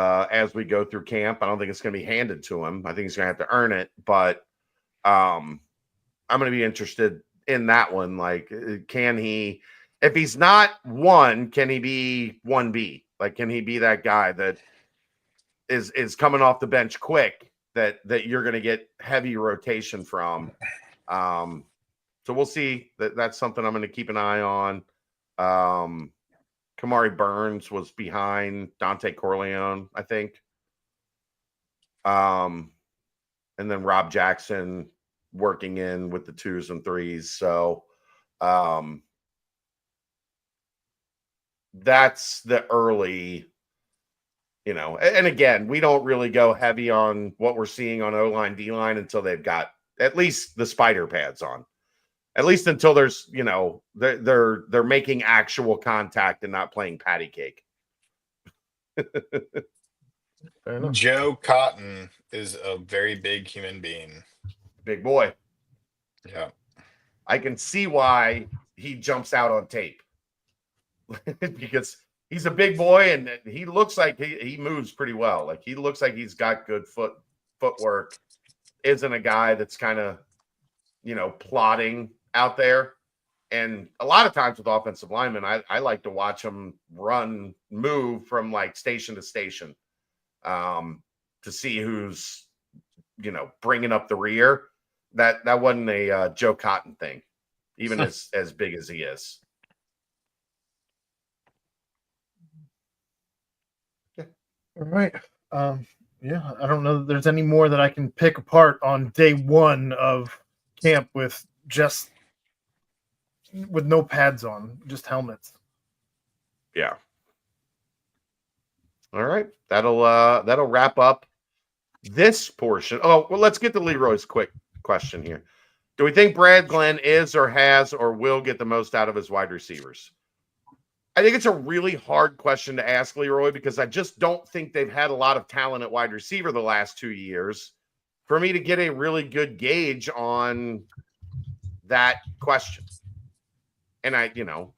we go through camp. I don't think it's going to be handed to him. I think he's going to have to earn it. But I'm going to be interested in that one. Like, can he? If he's not 1, can he be 1B? Like, can he be that guy that is coming off the bench quick that you're going to get heavy rotation from? So we'll see. That's something I'm going to keep an eye on. Kamari Burns was behind Dante Corleone, I think. And then Rob Jackson working in with the 2s and 3s. So that's the early, and again, we don't really go heavy on what we're seeing on O-line, D-line until they've got at least the spider pads on. At least until there's, they're making actual contact and not playing patty cake. Joe Cotton is a very big human being. Big boy. Yeah. I can see why he jumps out on tape. Because he's a big boy and he looks like he moves pretty well. Like, he looks like he's got good footwork. Isn't a guy that's kind of, plodding out there. And a lot of times with offensive linemen, I like to watch them move from like station to station to see who's bringing up the rear. That wasn't a Joe Cotton thing, even as big as he is. Yeah. All right. Yeah, I don't know that there's any more that I can pick apart on day one of camp with no pads on, just helmets. Yeah. All right. That'll wrap up this portion. Oh, well, let's get to Leroy's quick question here. Do we think Brad Glenn is or has or will get the most out of his wide receivers? I think it's a really hard question to ask, Leroy, because I just don't think they've had a lot of talent at wide receiver the last 2 years for me to get a really good gauge on that question. And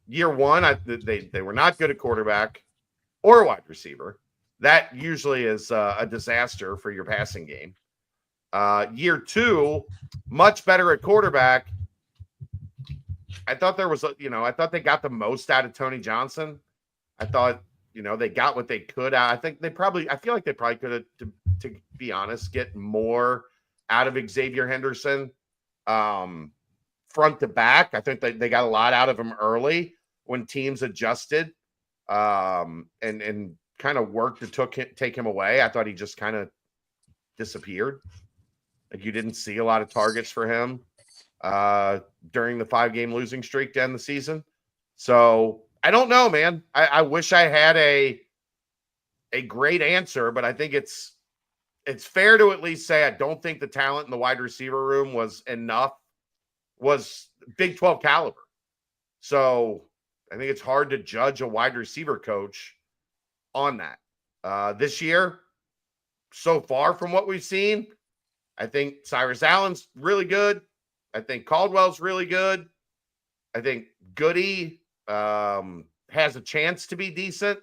year one, they were not good at quarterback or wide receiver. That usually is a disaster for your passing game. Year two, much better at quarterback. I thought I thought they got the most out of Tony Johnson. I thought, they got what they could out. I feel like they probably could have, to be honest, get more out of Xavier Henderson. Front to back, I think they got a lot out of him early when teams adjusted and kind of worked to take him away. I thought he just kind of disappeared. Like, you didn't see a lot of targets for him during the 5-game losing streak to end the season. So I don't know, man. I wish I had a great answer, but I think it's fair to at least say I don't think the talent in the wide receiver room was Big 12 caliber. So I think it's hard to judge a wide receiver coach on that. This year, so far from what we've seen, I think Cyrus Allen's really good. I think Caldwell's really good. I think Goody has a chance to be decent.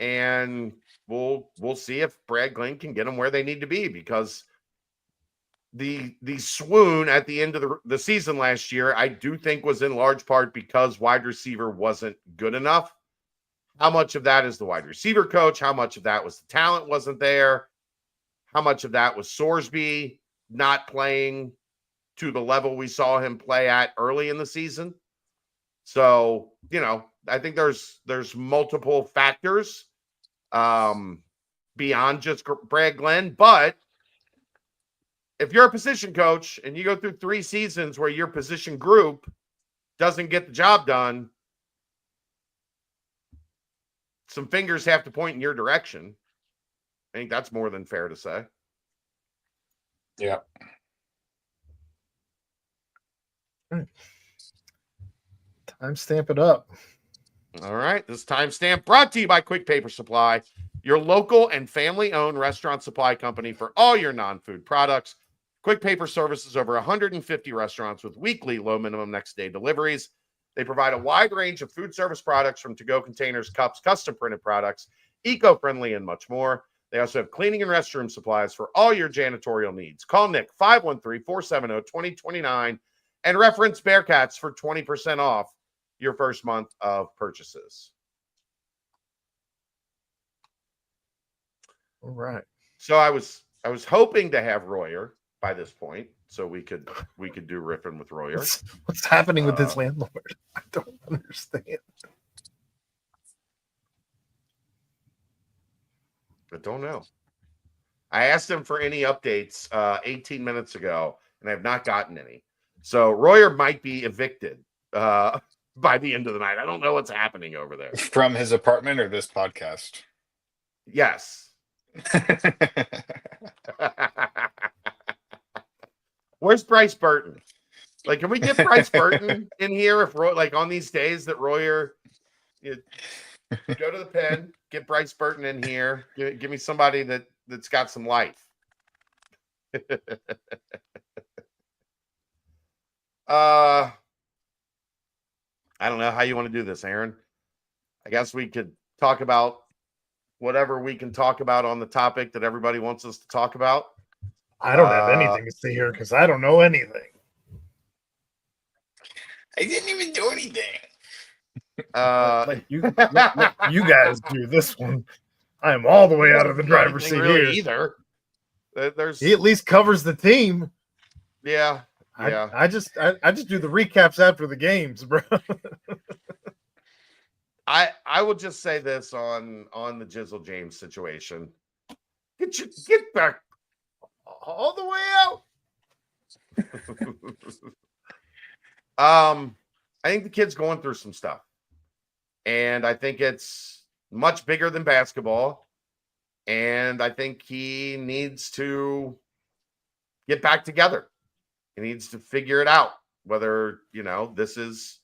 And we'll see if Brad Glenn can get them where they need to be, because the swoon at the end of the season last year, I do think, was in large part because wide receiver wasn't good enough. How much of that is the wide receiver coach? How much of that was the talent wasn't there? How much of that was Sorsby not playing to the level we saw him play at early in the season? So, I think there's multiple factors beyond just Brad Glenn. But if you're a position coach and you go through 3 seasons where your position group doesn't get the job done, some fingers have to point in your direction. I think that's more than fair to say. Yeah. Timestamp it up. All right. This timestamp brought to you by Quick Paper Supply, your local and family-owned restaurant supply company for all your non-food products. Quick Paper services over 150 restaurants with weekly low minimum next day deliveries. They provide a wide range of food service products, from to-go containers, cups, custom printed products, eco-friendly, and much more. They also have cleaning and restroom supplies for all your janitorial needs. Call Nick 513-470-2029 and reference Bearcats for 20% off your first month of purchases. All right. So I was hoping to have Royer by this point, so we could do riffing with Royer. What's happening with his landlord? I don't understand. I don't know. I asked him for any updates 18 minutes ago, and I have not gotten any. So Royer might be evicted by the end of the night. I don't know what's happening over there. From his apartment or this podcast? Yes. Where's Bryce Burton? Like, can we get Bryce Burton in here if on these days that Royer go to the pen, get Bryce Burton in here, give me somebody that's got some life. I don't know how you want to do this, Aaron. I guess we could talk about whatever we can talk about on the topic that everybody wants us to talk about. I don't have anything to say here because I don't know anything. I didn't even do anything. You guys do this one. I am all the way out of the driver's seat really here. Either. There's He at least covers the team. yeah. I just do the recaps after the games, bro. I will just say this on the Jizzle James situation. Get back all the way out. I think the kid's going through some stuff. And I think it's much bigger than basketball. And I think he needs to get back together. He needs to figure it out, whether, this is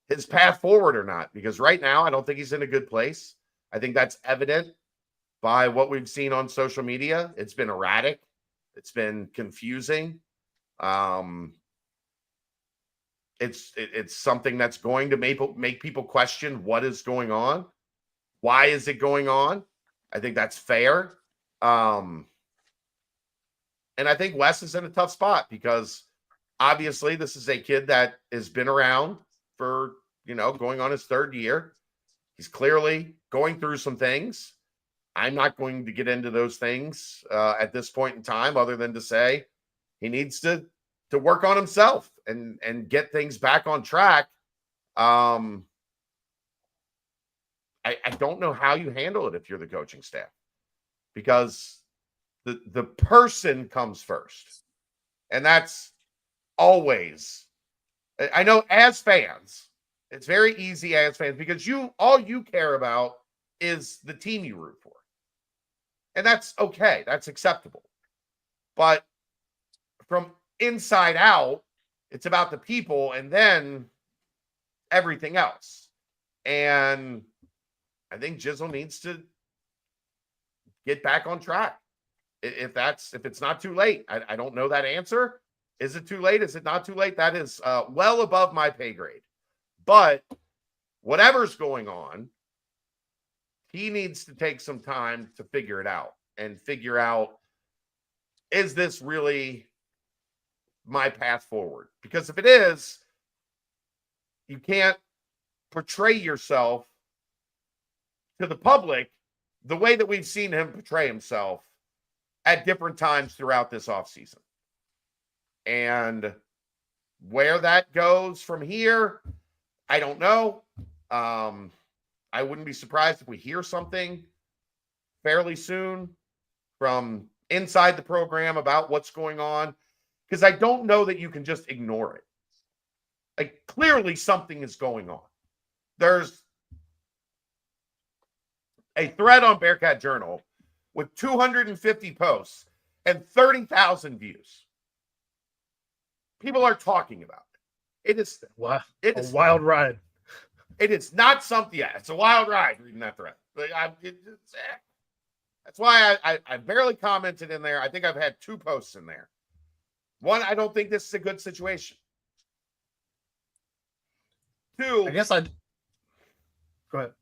his path forward or not. Because right now, I don't think he's in a good place. I think that's evident by what we've seen on social media. It's been erratic. It's been confusing. It's something that's going to make people question what is going on. Why is it going on? I think that's fair. And I think Wes is in a tough spot because obviously this is a kid that has been around for, going on his third year. He's clearly going through some things. I'm not going to get into those things at this point in time, other than to say he needs to work on himself and get things back on track. I don't know how you handle it if you're the coaching staff, because the person comes first. And that's always, I know as fans, it's very easy as fans because all you care about is the team you root for. And that's okay. That's acceptable. But from inside out, it's about the people and then everything else. And I think Jizzle needs to get back on track. If it's not too late, I don't know that answer. Is it too late? Is it not too late? That is well above my pay grade. But whatever's going on, he needs to take some time to figure it out and figure out, is this really my path forward? Because if it is, you can't portray yourself to the public the way that we've seen him portray himself at different times throughout this offseason. And where that goes from here, I don't know. I wouldn't be surprised if we hear something fairly soon from inside the program about what's going on, because I don't know that you can just ignore it. Like, clearly something is going on. There's a thread on Bearcat Journal with 250 posts and 30,000 views. People are talking about it. It is a wild ride. It is not something. Yeah, it's a wild ride reading that thread. That's why I barely commented in there. I think I've had 2 posts in there. One, I don't think this is a good situation. 2, I guess I'd go ahead.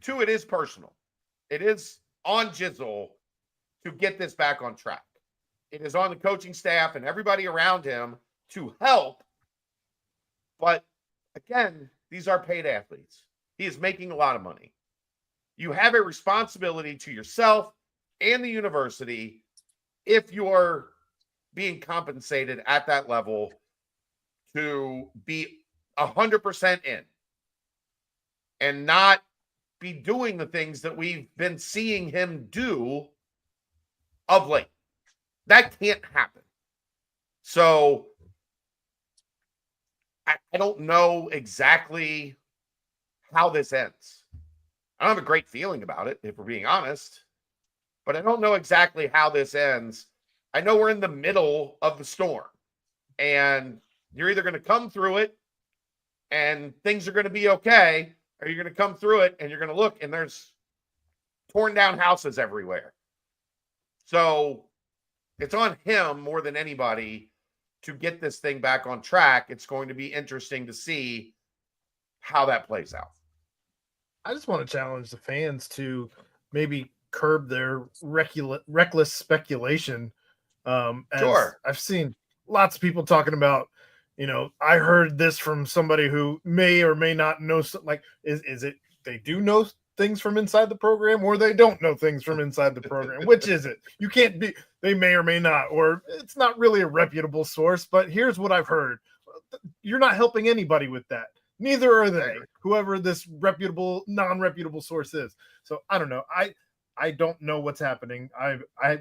2, it is personal. It is on Jizzle to get this back on track. It is on the coaching staff and everybody around him to help. But again, these are paid athletes. He is making a lot of money. You have a responsibility to yourself and the university if you're being compensated at that level to be 100% in and not be doing the things that we've been seeing him do of late. That can't happen. So I don't know exactly how this ends. I don't have a great feeling about it, if we're being honest, but I don't know exactly how this ends. I know we're in the middle of the storm, and you're either going to come through it and things are going to be okay, or you're going to come through it and you're going to look and there's torn down houses everywhere. So it's on him more than anybody to get this thing back on track. It's going to be interesting to see how that plays out. I just want to challenge the fans to maybe curb their reckless speculation. Sure. I've seen lots of people talking about, I heard this from somebody who may or may not know. Like, is it they do know things from inside the program or they don't know things from inside the program. Which is it? You can't be, they may or may not, or it's not really a reputable source, but here's what I've heard. You're not helping anybody with that. Neither are they, whoever this reputable, non-reputable source is. So I don't know. I don't know what's happening.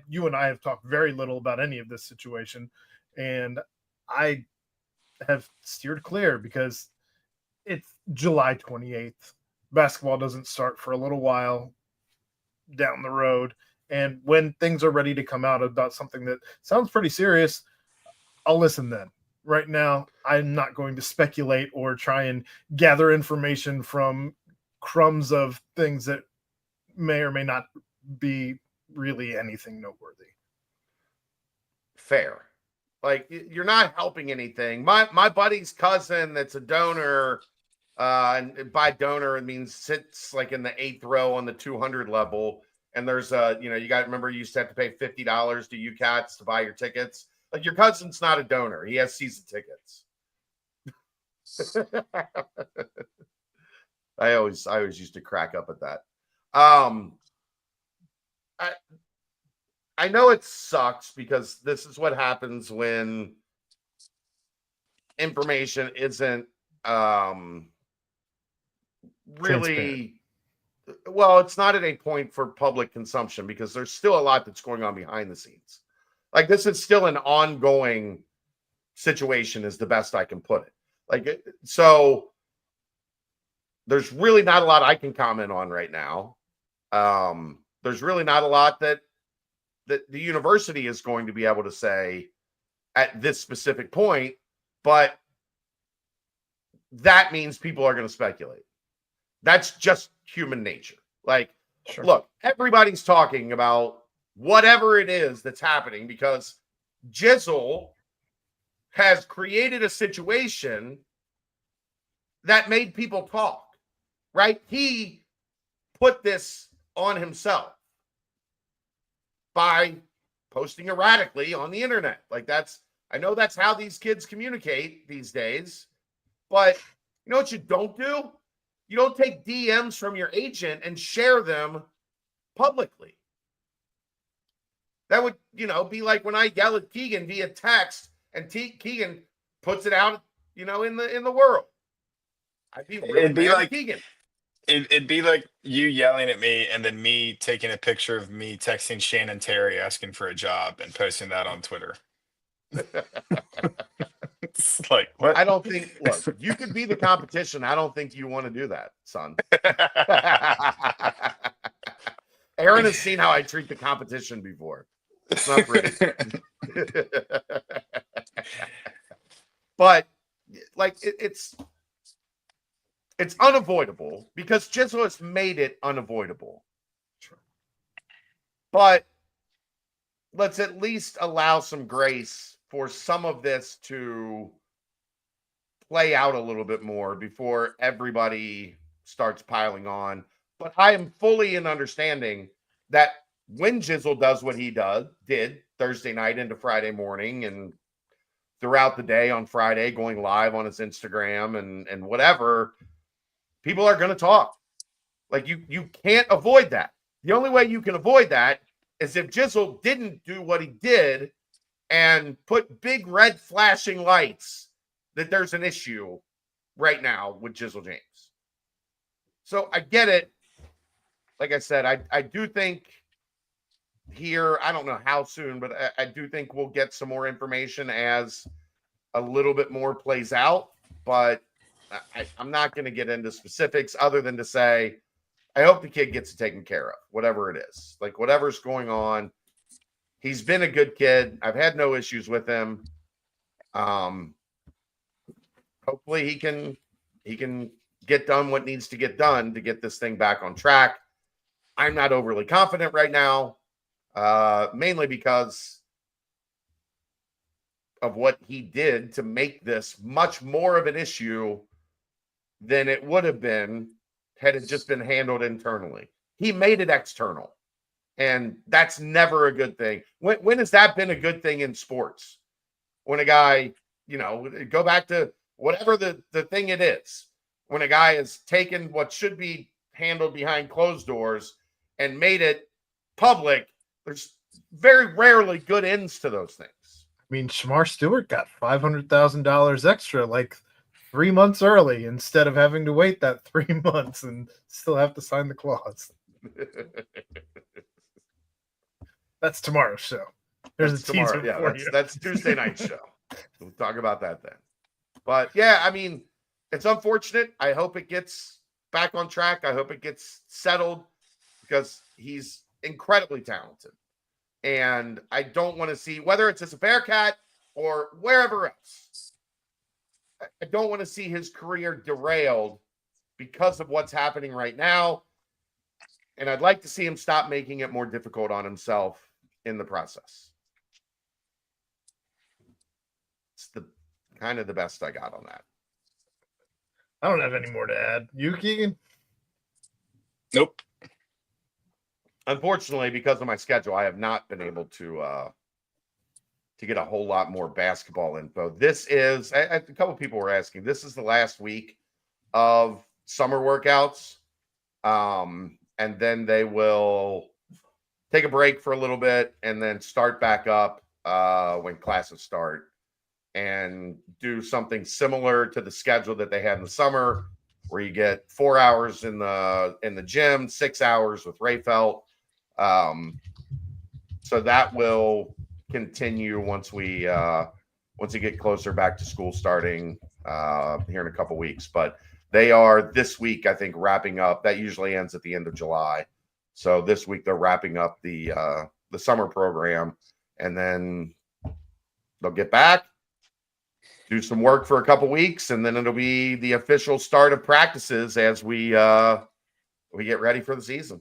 You and I have talked very little about any of this situation, and I have steered clear because it's July 28th. Basketball doesn't start for a little while down the road. And when things are ready to come out about something that sounds pretty serious, I'll listen then. Right now, I'm not going to speculate or try and gather information from crumbs of things that may or may not be really anything noteworthy. Fair. Like, you're not helping anything. My buddy's cousin that's a donor, and by donor it means sits like in the 8th row on the 200 level, and there's you got to remember, you used to have to pay $50 to UCATs to buy your tickets. Like, your cousin's not a donor, he has season tickets. I always used to crack up at that. I know it sucks because this is what happens when information isn't really, well, it's not at a point for public consumption because there's still a lot that's going on behind the scenes. Like, this is still an ongoing situation is the best I can put it. Like, so there's really not a lot I can comment on right now. There's really not a lot that the university is going to be able to say at this specific point, but that means people are going to speculate. That's just human nature. Like, sure. Look, everybody's talking about whatever it is that's happening because Jizzle has created a situation that made people talk, right? He put this on himself by posting erratically on the internet. Like, I know that's how these kids communicate these days, but you know what you don't do? You don't take DMs from your agent and share them publicly. That would, be like when I yell at Keegan via text and Keegan puts it out, in the world. I'd be really mad at Keegan. It'd be like you yelling at me and then me taking a picture of me texting Shannon Terry asking for a job and posting that on Twitter. It's like, what? I don't think, look, you could be the competition. I don't think you want to do that, son. Aaron has seen how I treat the competition before. It's not pretty. But, like, it's unavoidable because Jizzle has made it unavoidable. Sure. But let's at least allow some grace for some of this to play out a little bit more before everybody starts piling on. But I am fully in understanding that when Jizzle does what he did Thursday night into Friday morning and throughout the day on Friday, going live on his Instagram and whatever, people are going to talk. Like, you can't avoid that. The only way you can avoid that is if Jizzle didn't do what he did and put big red flashing lights that there's an issue right now with Jizzle James. So I get it. Like I said, I do think here, I don't know how soon, but I do think we'll get some more information as a little bit more plays out. But I'm not going to get into specifics other than to say, I hope the kid gets it taken care of, whatever it is. Like, whatever's going on, he's been a good kid. I've had no issues with him. Hopefully he can get done what needs to get done to get this thing back on track. I'm not overly confident right now, mainly because of what he did to make this much more of an issue than it would have been had it just been handled internally. He made it external, and that's never a good thing. When has that been a good thing in sports? When a guy, go back to whatever the thing it is, when a guy has taken what should be handled behind closed doors and made it public, there's very rarely good ends to those things. I mean, Shamar Stewart got $500,000 extra like 3 months early instead of having to wait that 3 months and still have to sign the clause. That's tomorrow's show. There's That's a teaser tomorrow. Yeah, for you. that's Tuesday night show. We'll talk about that then. But yeah, I mean, it's unfortunate. I hope it gets back on track. I hope it gets settled because he's incredibly talented. And I don't want to see, whether it's as a Bearcat or wherever else, I don't want to see his career derailed because of what's happening right now. And I'd like to see him stop making it more difficult on himself in the process. It's the kind of the best I got on that. I don't have any more to add. You, Keegan? Nope. Unfortunately, because of my schedule, I have not been able to get a whole lot more basketball info. This is a couple people were asking. This is the last week of summer workouts, and then they will take a break for a little bit and then start back up when classes start and do something similar to the schedule that they had in the summer, where you get 4 hours in the gym, 6 hours with Rayfelt. So that will continue once we get closer back to school starting here in a couple weeks. But they are this week, I think, wrapping up. That usually ends at the end of July. So this week they're wrapping up the summer program, and then they'll get back, do some work for a couple weeks, and then it'll be the official start of practices as we get ready for the season.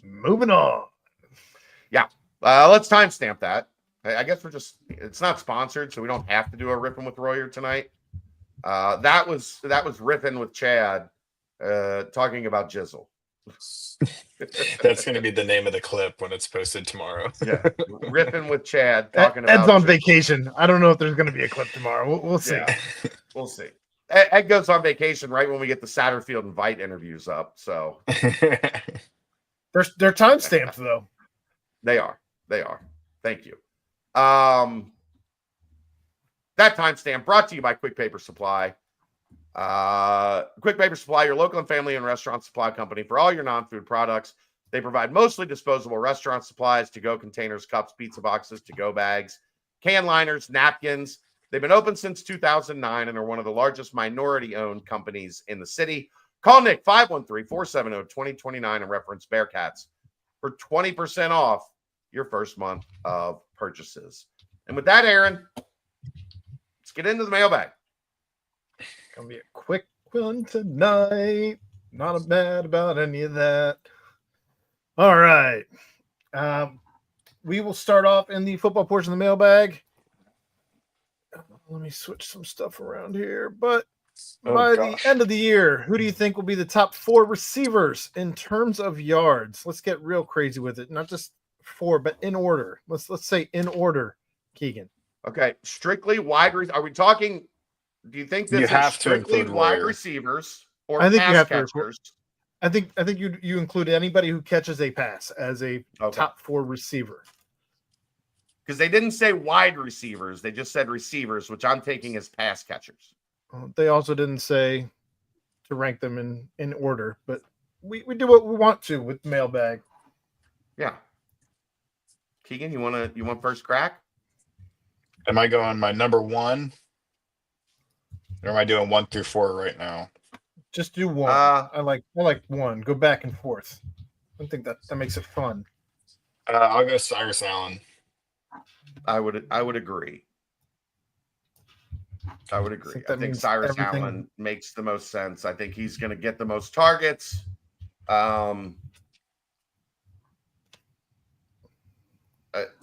Moving on. Yeah. Let's timestamp that. I guess it's not sponsored, so we don't have to do a Rippin' with Royer tonight. That was Rippin' with Chad talking about Jizzle. That's going to be the name of the clip when it's posted tomorrow. Yeah. Rippin' with Chad talking Ed's about on Jizzle. vacation. I don't know if there's going to be a clip tomorrow. We'll see. Yeah, we'll see. Ed goes on vacation right when we get the Satterfield Invite interviews up. So They're time stamped though. They are. Thank you. That timestamp brought to you by Quick Paper Supply. Quick Paper Supply, your local and family and restaurant supply company for all your non-food products. They provide mostly disposable restaurant supplies, to-go containers, cups, pizza boxes, to-go bags, can liners, napkins. They've been open since 2009 and are one of the largest minority-owned companies in the city. Call Nick 513-470-2029 and reference Bearcats for 20% off your first month of purchases. And with that, Aaron, let's get into the mailbag. Gonna be a quick one tonight. Not mad about any of that. All right. We will start off in the football portion of the mailbag. Let me switch some stuff around here. But by the end of the year, who do you think will be the top 4 receivers in terms of yards? Let's get real crazy with it. Not just 4, but in order. Let's say in order, Keegan. Okay, strictly wide. Are we talking? Do you think this You is have to strictly include wide Royer. receivers or I think you pass have to catchers? I think you include anybody who catches a pass as a Okay. top 4 receiver. Because they didn't say wide receivers; they just said receivers, which I'm taking as pass catchers. They also didn't say to rank them in order, but we do what we want to with mailbag. Yeah. Keegan, you want first crack? Am I going my number 1? Or am I doing 1 through 4 right now? Just do one. I like one. Go back and forth. I think that makes it fun. I'll go Cyrus Allen. I would agree. I think Cyrus Allen makes the most sense. I think he's going to get the most targets.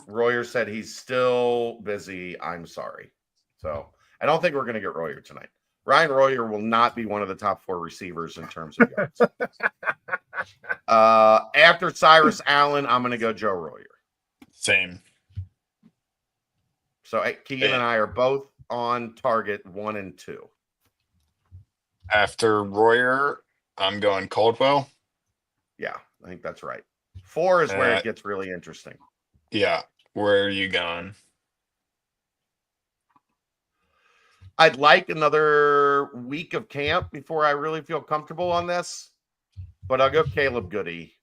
Royer said he's still busy. I'm sorry. So I don't think we're going to get Royer tonight. Ryan Royer will not be one of the top 4 receivers in terms of yards. After Cyrus Allen, I'm going to go Joe Royer. Same. So Keegan and I are both on target 1 and 2. After Royer, I'm going Caldwell. Yeah, I think that's right. 4 is where Uh, it gets really interesting. Yeah. Where are you going? I'd like another week of camp before I really feel comfortable on this, but I'll go Caleb Goody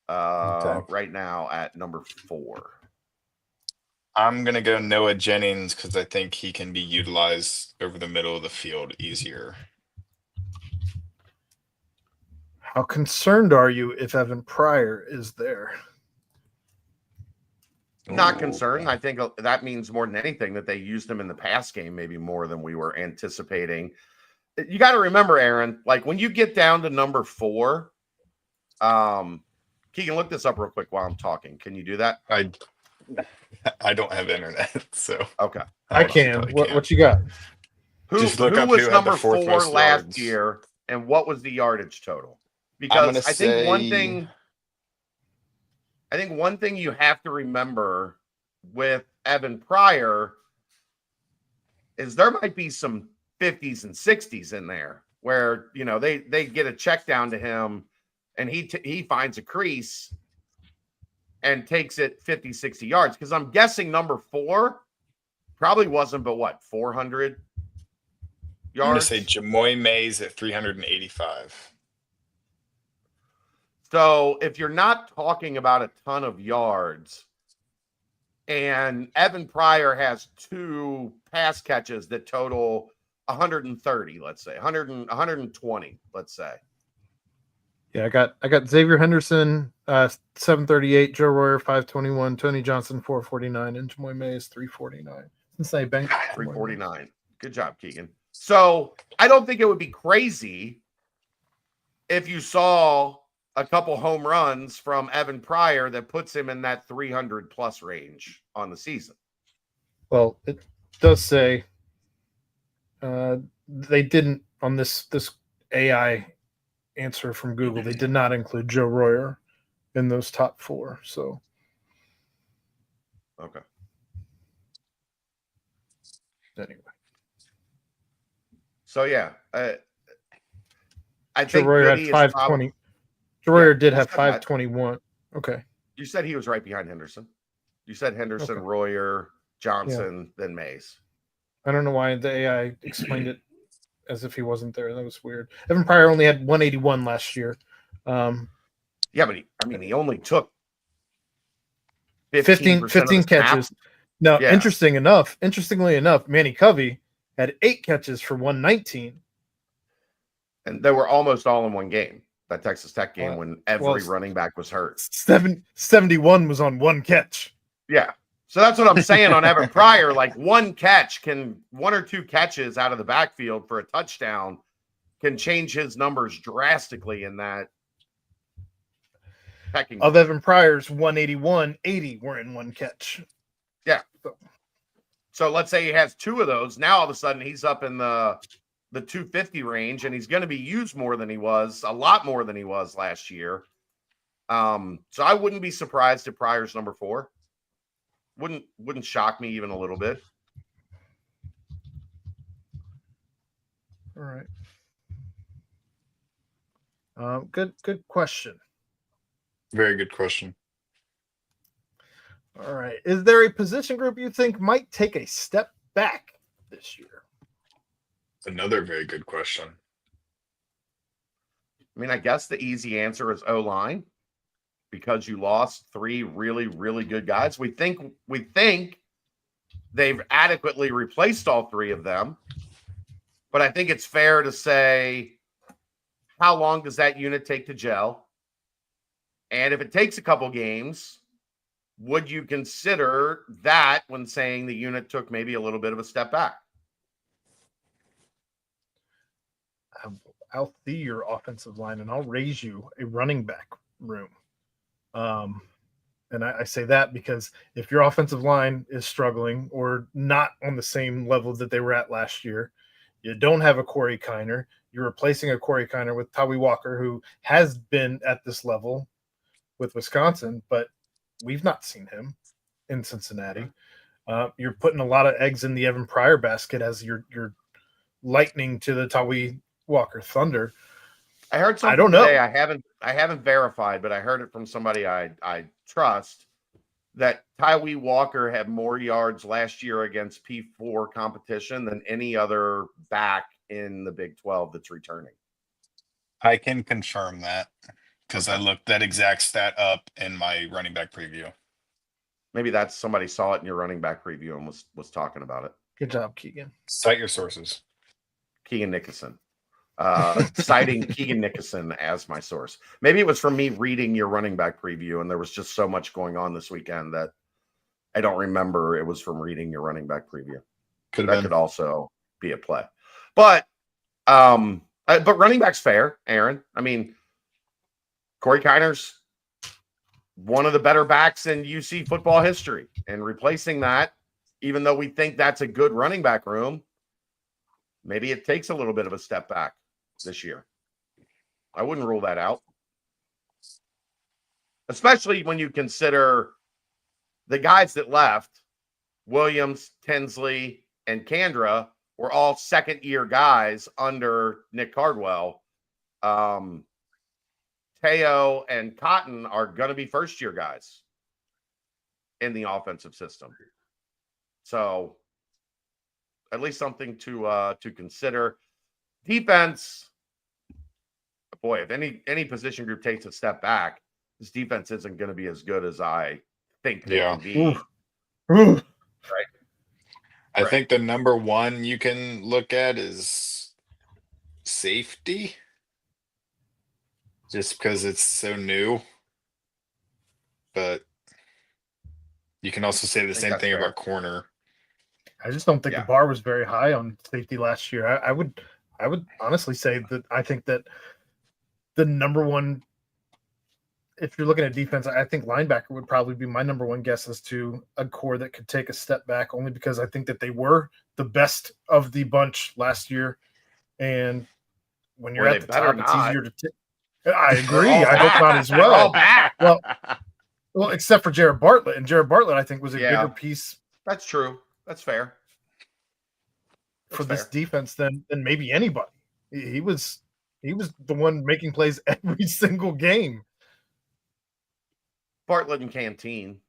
Okay. right now at number 4. I'm going to go Noah Jennings because I think he can be utilized over the middle of the field easier. How concerned are you if Evan Pryor is there? Not Ooh. concerned. I think that means more than anything that they used him in the pass game, maybe more than we were anticipating. You got to remember, Aaron, like when you get down to number 4, Keegan, look this up real quick while I'm talking. Can you do that? I don't have internet, so Okay. I can. probably What you got? Just look who up was who had the number fourth 4 most last yards. year, and what was the yardage total? I'm Because gonna I think one say- thing you have to remember with Evan Pryor is there might be some 50s and 60s in there where they get a check down to him and he finds a crease and takes it 50, 60 yards. Because I'm guessing number 4 probably wasn't but what, 400 I'm going to yards? say Jamoy Mays at 385. So if you're not talking about a ton of yards and Evan Pryor has 2 pass catches that total 130, let's say 120, let's say. Yeah, I got Xavier Henderson, 738, Joe Royer, 521, Tony Johnson, 449, and Jamoy Mays, 349. Cincinnati Bank, 349. Good job, Keegan. So I don't think it would be crazy if you saw a couple home runs from Evan Pryor that puts him in that 300 plus range on the season. Well, it does say they didn't on this AI answer from Google. They did not include Joe Royer in those top 4. So Okay. anyway, So yeah, I Joe think Royer had Goody is 520. probably. Joe Royer Yeah, did you have said that. 521. Okay. You said he was right behind Henderson. You said Henderson, Okay. Royer, Johnson, then Mays. I don't know why the AI explained it as if he wasn't there. That was weird. Evan Pryor only had 181 last year. Yeah, but he only took 15 catches. snaps. Now, Yeah. interestingly enough, Manny Covey had 8 catches for 119. And they were almost all in one game. That Texas Tech game Well, when every running back was hurt. 71 was on 1 catch. Yeah. So that's what I'm saying on Evan Pryor. Like 1 or 2 catches out of the backfield for a touchdown can change his numbers drastically in that pecking Of order. Evan Pryor's 181, 80 were in 1 catch. Yeah. So let's say he has 2 of those. Now all of a sudden he's up in the 250 range, and he's going to be used more than he was, a lot more than he was last year. So I wouldn't be surprised if Pryor's number 4. Wouldn't shock me even a little bit. All right. Good question. Very good question. All right. Is there a position group you think might take a step back this year? Another very good question. I mean, I guess the easy answer is O-line because you lost 3 really, really good guys. We think they've adequately replaced all 3 of them. But I think it's fair to say, how long does that unit take to gel? And if it takes a couple games, would you consider that when saying the unit took maybe a little bit of a step back? I'll see your offensive line and I'll raise you a running back room. And I say that because if your offensive line is struggling or not on the same level that they were at last year, you don't have a Corey Kiner. You're replacing a Corey Kiner with Tawi Walker, who has been at this level with Wisconsin, but we've not seen him in Cincinnati. You're putting a lot of eggs in the Evan Pryor basket as you're lightning to the Tawi Walker Thunder. I heard something I don't know. today. I haven't verified, but I heard it from somebody I trust that Tywee Walker had more yards last year against P4 competition than any other back in the Big 12 that's returning. I can confirm that because I looked that exact stat up in my running back preview. Maybe that's somebody saw it in your running back preview and was talking about it. Good job, Keegan. Cite your sources. Keegan Nickerson. Citing Keegan Nickerson as my source. Maybe it was from me reading your running back preview, and there was just so much going on this weekend that I don't remember it was from reading your running back preview. Could also be a play. But running back's fair, Aaron. I mean, Corey Kiner's one of the better backs in UC football history, and replacing that, even though we think that's a good running back room, maybe it takes a little bit of a step back this year. I wouldn't rule that out. Especially when you consider the guys that left, Williams, Tinsley, and Kandra, were all second-year guys under Nick Cardwell. Teo and Cotton are going to be first-year guys in the offensive system. So at least something to consider. Defense, boy, if any position group takes a step back, this defense isn't going to be as good as I think they can be. Right. I think the number one you can look at is safety, just because it's so new. But you can also say the same thing about corner. I just don't think the bar was very high on safety last year. I would honestly say that I think that the number one, if you're looking at defense, I think linebacker would probably be my number one guess as to a core that could take a step back, only because I think that they were the best of the bunch last year. And when you're at the top, it's easier to take. I agree. I hope not as well. Well, except for Jared Bartlett. And Jared Bartlett, I think, was a bigger piece. That's true. That's fair. For this defense than maybe anybody. He was the one making plays every single game. Bartlett and Canteen.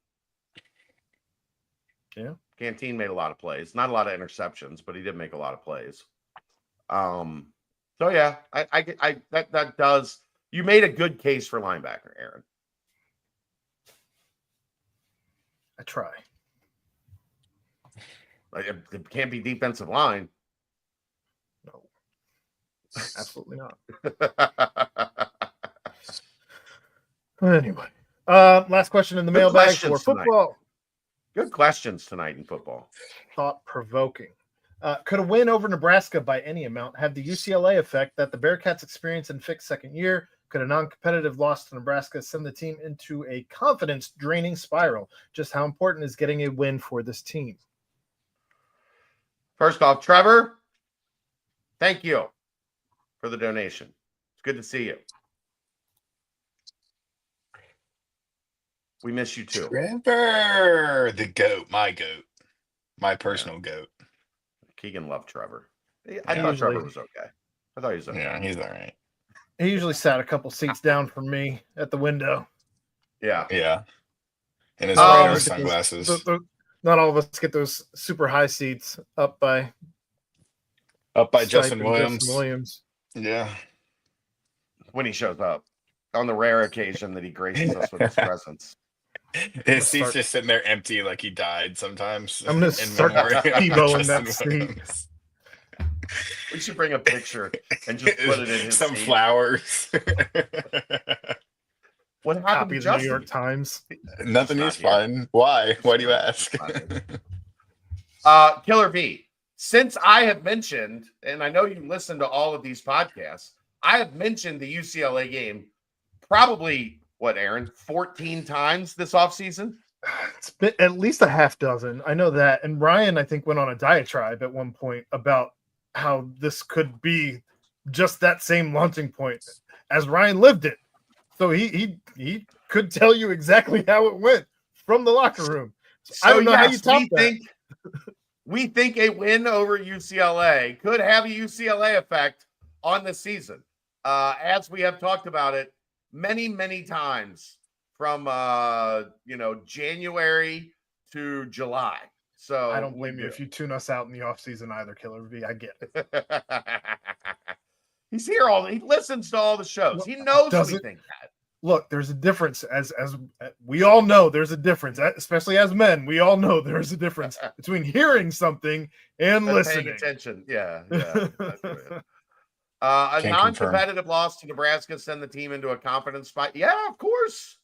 Yeah. Canteen made a lot of plays. Not a lot of interceptions, but he did make a lot of plays. So yeah, I that does. You made a good case for linebacker, Aaron. I try. Like, it can't be defensive line. No, absolutely not. Anyway, last question in the mailbag for football. Good questions tonight in football. Thought-provoking. Could a win over Nebraska by any amount have the UCLA effect that the Bearcats experience in Fick's second year? Could a non-competitive loss to Nebraska send the team into a confidence-draining spiral? Just how important is getting a win for this team? First off, Trevor, thank you for the donation. It's good to see you. We miss you too. Trevor, the GOAT, my personal GOAT. Keegan loved Trevor. I thought Trevor was okay. I thought he was okay. Yeah, he's all right. He usually sat a couple seats down from me at the window. Yeah. Yeah. And his radar sunglasses. Not all of us get those super high seats up by Justin Williams. Yeah. When he shows up. On the rare occasion that he graces us with his presence. His seat's just sitting there empty like he died sometimes. I'm going to start Tebow in that seat. We should bring a picture and just put it in his some seat. Flowers. What happened to the New York Times? Nothing is fine. Why? Why do you ask? Killer V, since I have mentioned, and I know you listen to all of these podcasts, I have mentioned the UCLA game probably, Aaron, 14 times this offseason? It's been at least a half dozen. I know that. And Ryan, I think, went on a diatribe at one point about how this could be just that same launching point as Ryan lived it. So he could tell you exactly how it went from the locker room. So I don't know how you top that. We think a win over UCLA could have a UCLA effect on this season. As we have talked about it many, many times from January to July. So I don't blame you if you tune us out in the offseason either, Killer V. I get it. He's here he listens to all the shows. He knows we think that. Look, there's a difference as we all know there's a difference, especially as men. We all know there's a difference between hearing something and listening. Paying attention. Yeah. A non-competitive loss to Nebraska send the team into a confidence spot. Yeah, of course.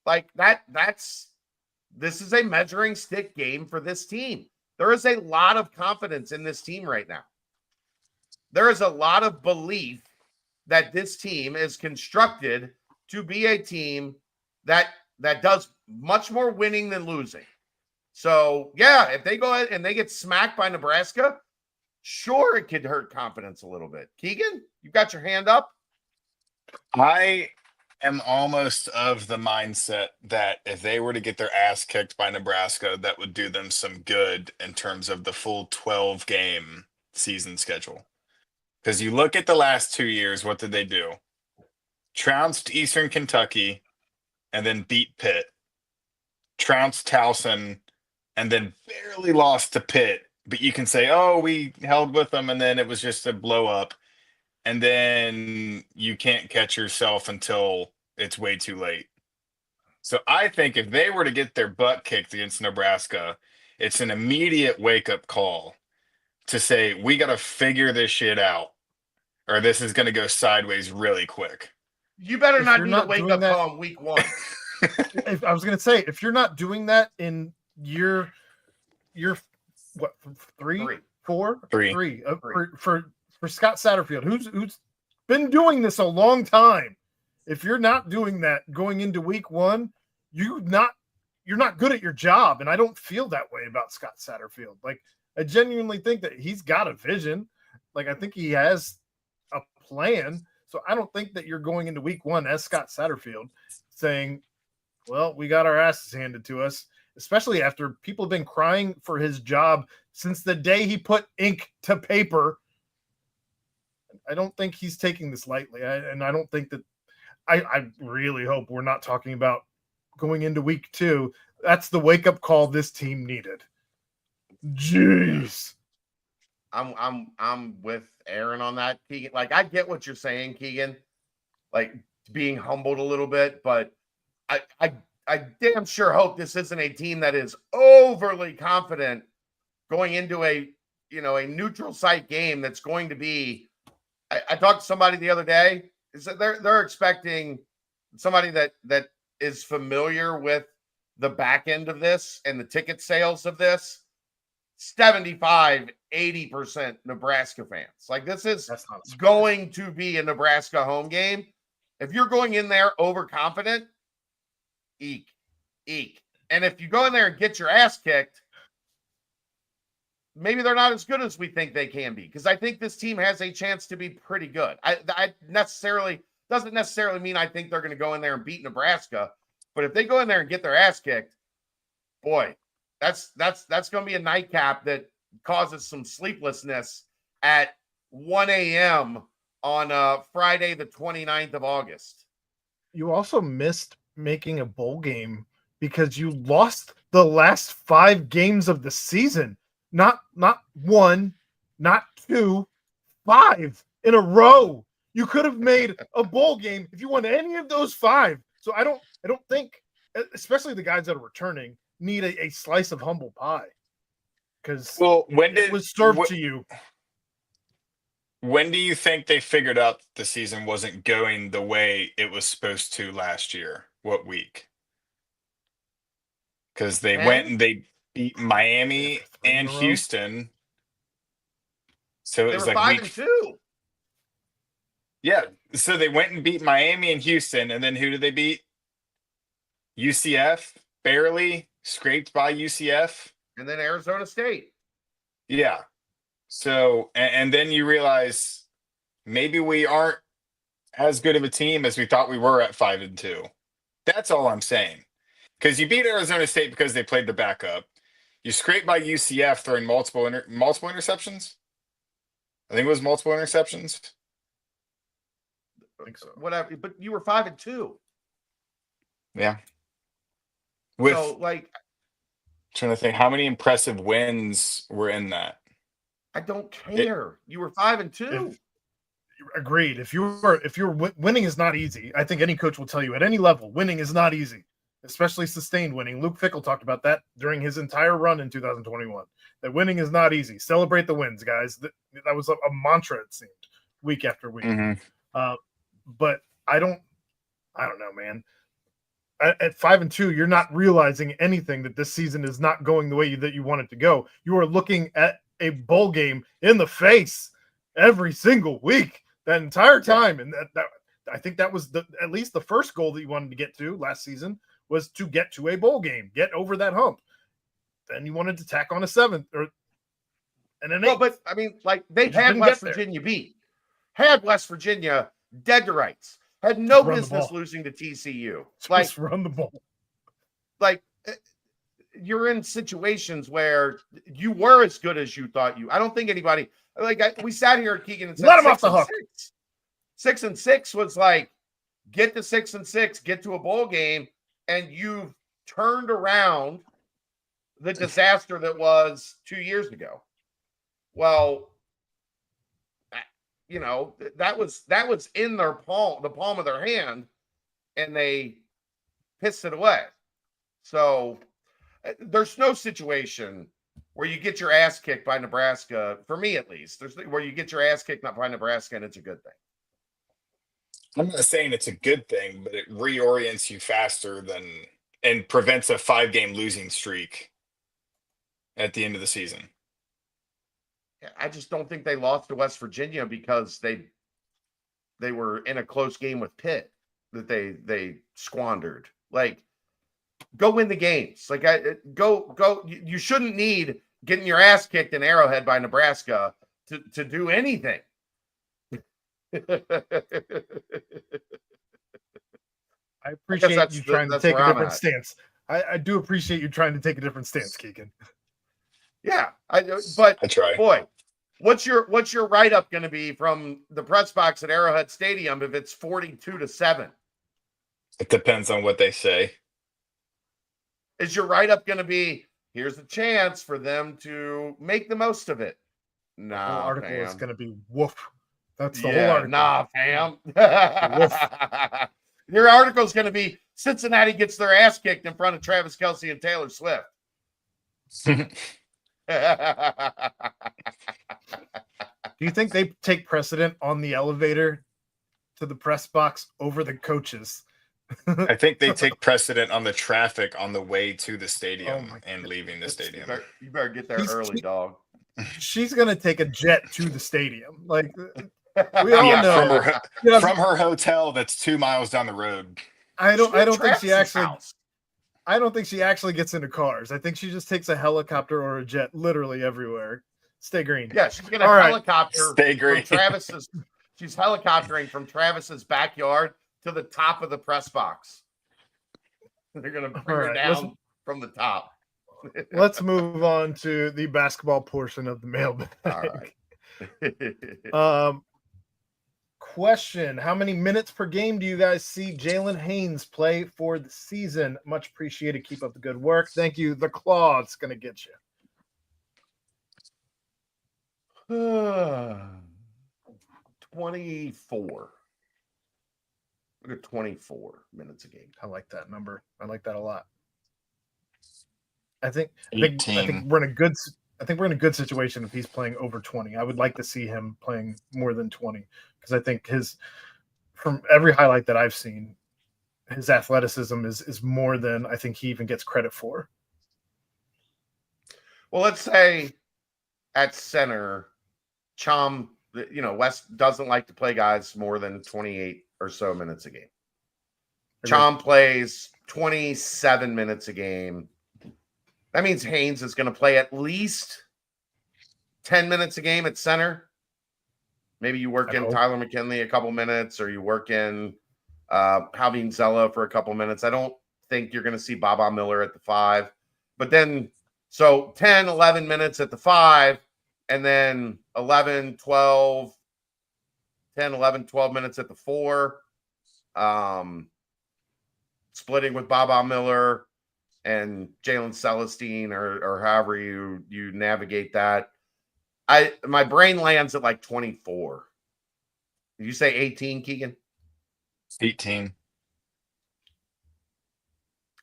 Like this is a measuring stick game for this team. There is a lot of confidence in this team right now. There is a lot of belief that this team is constructed to be a team that does much more winning than losing. So, yeah, if they go ahead and they get smacked by Nebraska, sure, it could hurt confidence a little bit. Keegan, you got your hand up? I am almost of the mindset that if they were to get their ass kicked by Nebraska, that would do them some good in terms of the full 12-game season schedule. Because you look at the last 2 years, what did they do? Trounced Eastern Kentucky and then beat Pitt. Trounced Towson and then barely lost to Pitt. But you can say, oh, we held with them and then it was just a blow up. And then you can't catch yourself until it's way too late. So I think if they were to get their butt kicked against Nebraska, it's an immediate wake-up call to say, we got to figure this shit out, or this is going to go sideways really quick. You better not need a wake-up call in week 1. I was going to say, if you're not doing that in year what, 3, 4, 3 for Scott Satterfield, who's been doing this a long time. If you're not doing that going into week 1, you're not good at your job. And I don't feel that way about Scott Satterfield. Like, I genuinely think that he's got a vision. Like, I think he has a plan. So I don't think that you're going into week 1 as Scott Satterfield saying, well, we got our asses handed to us, especially after people have been crying for his job since the day he put ink to paper. I don't think he's taking this lightly. And I don't think that I really hope we're not talking about going into week 2. That's the wake-up call this team needed. Jeez. I'm with Aaron on that, Keegan. Like, I get what you're saying, Keegan. Like, being humbled a little bit, but I damn sure hope this isn't a team that is overly confident going into a neutral site game that's going to be. I talked to somebody the other day. Is that they're expecting somebody that is familiar with the back end of this and the ticket sales of this. 75-80% Nebraska fans. Like, this is going to be a Nebraska home game. If you're going in there overconfident, eek. And if you go in there and get your ass kicked, maybe they're not as good as we think they can be. Because I think this team has a chance to be pretty good. I doesn't necessarily mean I think they're going to go in there and beat Nebraska. But if they go in there and get their ass kicked, boy, that's going to be a nightcap that causes some sleeplessness at 1 a.m. on Friday, the 29th of August. You also missed making a bowl game because you lost the last 5 games of the season. Not 1, not 2, 5 in a row. You could have made a bowl game if you won any of those 5. So I don't think, especially the guys that are returning, need a slice of humble pie, because it was served to you. When do you think they figured out the season wasn't going the way it was supposed to last year? What week? Because they went and they beat Miami and Houston. So it was like 5-2. Yeah. So they went and beat Miami and Houston, and then who did they beat? UCF, barely scraped by UCF. And then Arizona State. Yeah. So, and then you realize maybe we aren't as good of a team as we thought we were at 5-2. That's all I'm saying. Because you beat Arizona State because they played the backup. You scraped by UCF throwing multiple interceptions. I think it was multiple interceptions. I think so. Whatever, but you were 5-2. Yeah. With So, like, trying to think, how many impressive wins were in that? I don't care. You were 5-2. Agreed. If you're winning is not easy. I think any coach will tell you at any level, winning is not easy, especially sustained winning. Luke Fickell talked about that during his entire run in 2021. That winning is not easy. Celebrate the wins, guys. That was a mantra, it seemed, week after week. But I don't know, man. At 5-2, you're not realizing anything that this season is not going the way that you want it to go. You are looking at a bowl game in the face every single week that entire time, and that I think that was at least the first goal that you wanted to get to last season was to get to a bowl game, get over that hump. Then you wanted to tack on a 7th or and an 8th. Well, but I mean, like they had West Virginia beat, had West Virginia dead to rights, had no business losing to TCU. Just run the ball. Like you're in situations where you were as good as you thought you. I don't think anybody we sat here at Keegan and said, let him off the hook. 6-6 was like get to 6-6, get to a bowl game, and you've turned around the disaster that was 2 years ago. Well, you know, that was in their palm, the palm of their hand, and they pissed it away. So there's no situation where you get your ass kicked by Nebraska, for me at least. There's where you get your ass kicked by Nebraska, and it's a good thing. I'm not saying it's a good thing, but it reorients you faster and prevents a 5-game losing streak at the end of the season. I just don't think they lost to West Virginia because they were in a close game with Pitt that they squandered. Like, go win the games. Like, go. You shouldn't need getting your ass kicked in Arrowhead by Nebraska to do anything. I appreciate you trying to take a different stance. I do appreciate you trying to take a different stance, Keegan. Yeah, but I try. Boy, what's your write-up going to be from the press box at Arrowhead Stadium if it's 42-7? It depends on what they say. Is your write-up going to be, here's a chance for them to make the most of it? No, the whole article fam. is going to be woof. That's the whole article. Nah, fam. Your article is going to be Cincinnati gets their ass kicked in front of Travis Kelce and Taylor Swift. Do you think they take precedent on the elevator to the press box over the coaches? I think they take precedent on the traffic on the way to the stadium and leaving the stadium. You better get there early, dog. She's going to take a jet to the stadium. Like, we all know. From her hotel that's 2 miles down the road. I don't think she actually... I don't think she actually gets into cars. I think she just takes a helicopter or a jet literally everywhere. Stay green. Yeah, she's going to helicopter Stay green. From Travis's. She's helicoptering from Travis's backyard to the top of the press box. They're going to bring her down from the top. Let's move on to the basketball portion of the mailbag. All right. Question: how many minutes per game do you guys see Jalen Haynes play for the season? Much appreciated. Keep up the good work. Thank you. The claw, it's going to get you. 24. Look at 24 minutes a game. I like that number. I like that a lot. I think we're in a good. I think we're in a good situation if he's playing over 20. I would like to see him playing more than 20 because I think from every highlight that I've seen, his athleticism is more than I think he even gets credit for. Well, let's say at center, Chum, West doesn't like to play guys more than 28 or so minutes a game. Chum plays 27 minutes a game. That means Haynes is going to play at least 10 minutes a game at center. Maybe you work in Tyler McKinley a couple minutes, or you work in Javin Zella for a couple minutes. I don't think you're going to see Baba Miller at the 5. But then, so 10, 11 minutes at the 5, and then 11, 12, 10, 11, 12 minutes at the 4. Splitting with Baba Miller and Jalen Celestine or however you navigate that. My brain lands at like 24. Did you say 18, Keegan? 18.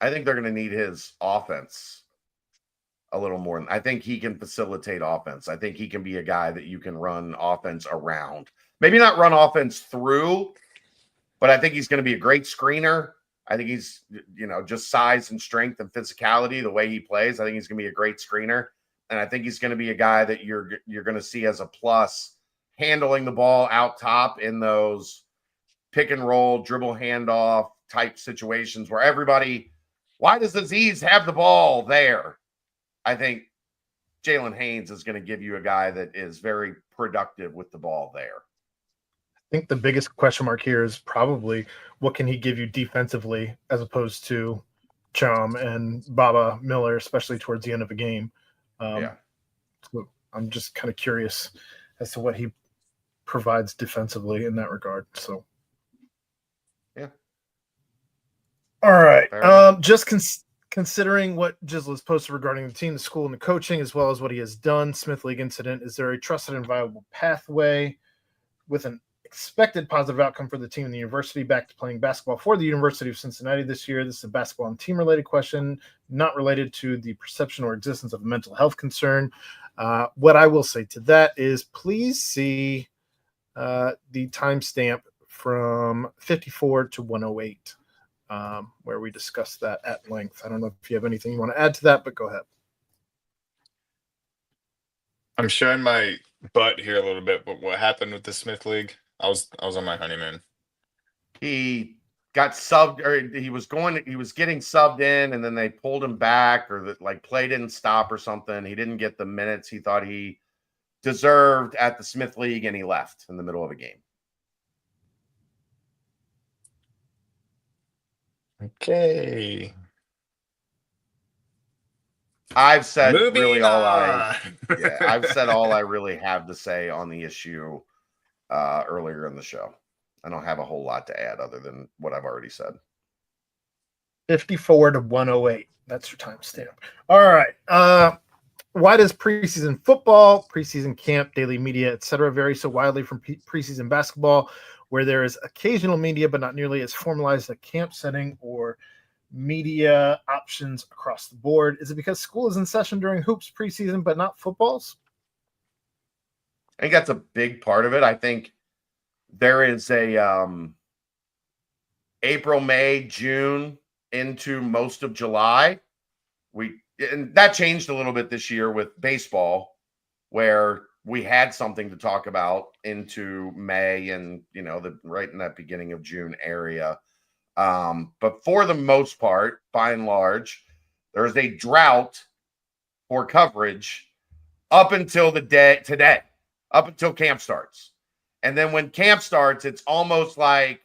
I think they're going to need his offense a little more. I think he can facilitate offense. I think he can be a guy that you can run offense around. Maybe not run offense through, but I think he's going to be a great screener. I think he's, just size and strength and physicality, the way he plays. I think he's going to be a great screener. And I think he's going to be a guy that you're going to see as a plus, handling the ball out top in those pick and roll, dribble handoff type situations where everybody, why does Aziz have the ball there? I think Jalen Haynes is going to give you a guy that is very productive with the ball there. I think the biggest question mark here is probably what can he give you defensively as opposed to Chum and Baba Miller, especially towards the end of a game. So I'm just kind of curious as to what he provides defensively in that regard. So, yeah. All right. Just considering what Jizzle has posted regarding the team, the school, and the coaching, as well as what he has done, Smith League incident, is there a trusted and viable pathway with an expected positive outcome for the team and the university back to playing basketball for the University of Cincinnati this year? This is a basketball and team related question, not related to the perception or existence of a mental health concern. What I will say to that is please see the timestamp from 54 to 108, where we discussed that at length. I don't know if you have anything you want to add to that, but go ahead. I'm showing my butt here a little bit, but what happened with the Smith League? I was on my honeymoon. He got subbed, or he was getting subbed in, and then they pulled him back, or play didn't stop or something. He didn't get the minutes he thought he deserved at the Smith League, and he left in the middle of a game. Okay. I've said Moving really on. I've said all I really have to say on the issue earlier in the show. I don't have a whole lot to add other than what I've already said. 54 to 108. That's your timestamp. All right. Why does preseason football, preseason camp, daily media, etc. vary so widely from preseason basketball, where there is occasional media but not nearly as formalized a camp setting or media options across the board? Is it because school is in session during hoops preseason but not footballs? I think that's a big part of it. I think there is a April, May, June into most of July. And that changed a little bit this year with baseball, where we had something to talk about into May and, right in that beginning of June area. But for the most part, by and large, there's a drought for coverage up until today, up until camp starts. And then when camp starts, it's almost like,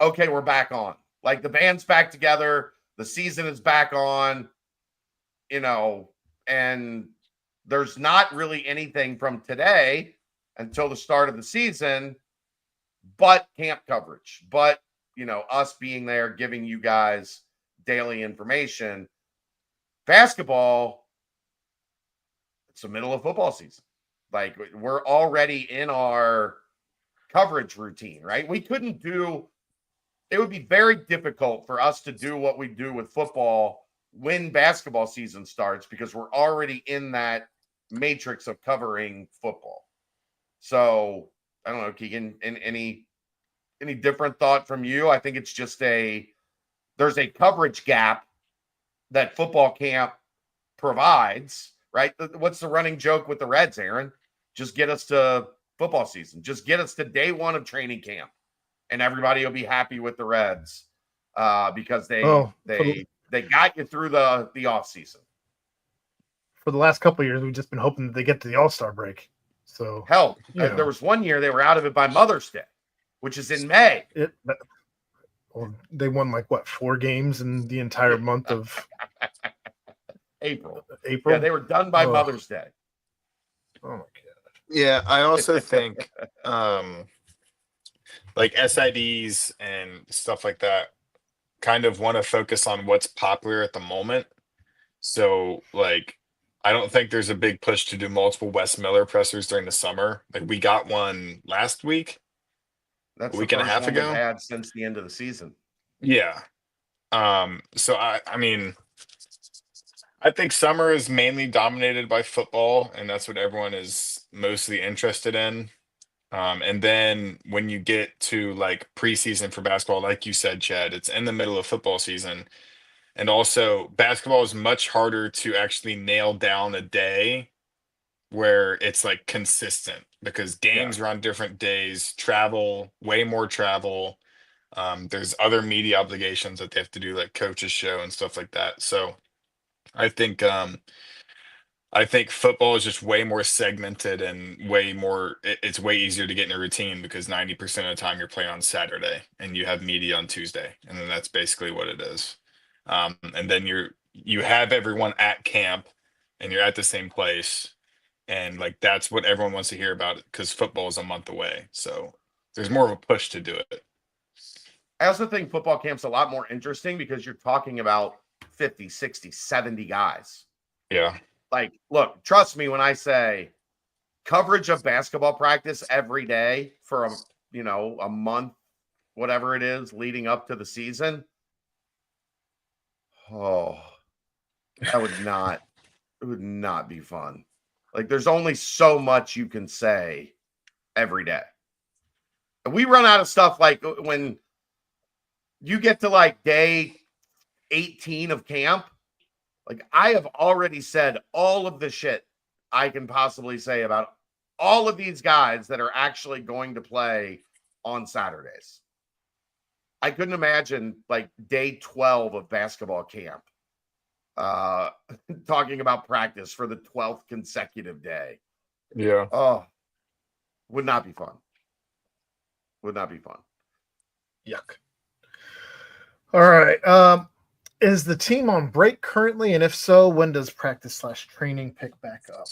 okay, we're back on. Like the band's back together. The season is back on, and there's not really anything from today until the start of the season, but camp coverage, but, us being there, giving you guys daily information. Basketball, it's the middle of football season. Like we're already in our coverage routine, right? It would be very difficult for us to do what we do with football when basketball season starts, because we're already in that matrix of covering football. So I don't know, Keegan, any different thought from you? I think it's just there's a coverage gap that football camp provides, right? What's the running joke with the Reds, Aaron? Just get us to football season. Just get us to day one of training camp, and everybody will be happy with the Reds because they got you through the off season. For the last couple of years, we've just been hoping that they get to the All-Star break. So hell, there was one year they were out of it by Mother's Day, which is in May. They won 4 games in the entire month of April. April. Yeah, they were done by Mother's Day. Oh my god. Yeah, I also think like SIDs and stuff like that kind of want to focus on what's popular at the moment. So like I don't think there's a big push to do multiple Wes Miller pressers during the summer. Like we got one last week, That's a the week and a first half one we've ago. had since the end of the season. Yeah. So I mean I think summer is mainly dominated by football, and that's what everyone is mostly interested in. And then when you get to like preseason for basketball, like you said, Chad, it's in the middle of football season. And also, basketball is much harder to actually nail down a day where it's like consistent because Yeah. games run different days, travel, way more travel. There's other media obligations that they have to do, like coaches show and stuff like that. So I think I think football is just way more segmented and way more. It's way easier to get in a routine because 90% of the time you're playing on Saturday and you have media on Tuesday, and then that's basically what it is. And then you have everyone at camp, and you're at the same place, and like that's what everyone wants to hear about it because football is a month away. So there's more of a push to do it. I also think football camp's a lot more interesting because you're talking about 50, 60, 70 guys. Yeah. Like, look, trust me when I say coverage of basketball practice every day for a month, whatever it is, leading up to the season. Oh, that would not it would not be fun. Like, there's only so much you can say every day. And we run out of stuff like when you get to like day 18 of camp. Like, I have already said all of the shit I can possibly say about all of these guys that are actually going to play on Saturdays. I couldn't imagine like day 12 of basketball camp talking about practice for the 12th consecutive day. Yeah. Oh, would not be fun. Would not be fun. Yuck. All right. Is the team on break currently? And if so, when does practice/training pick back up?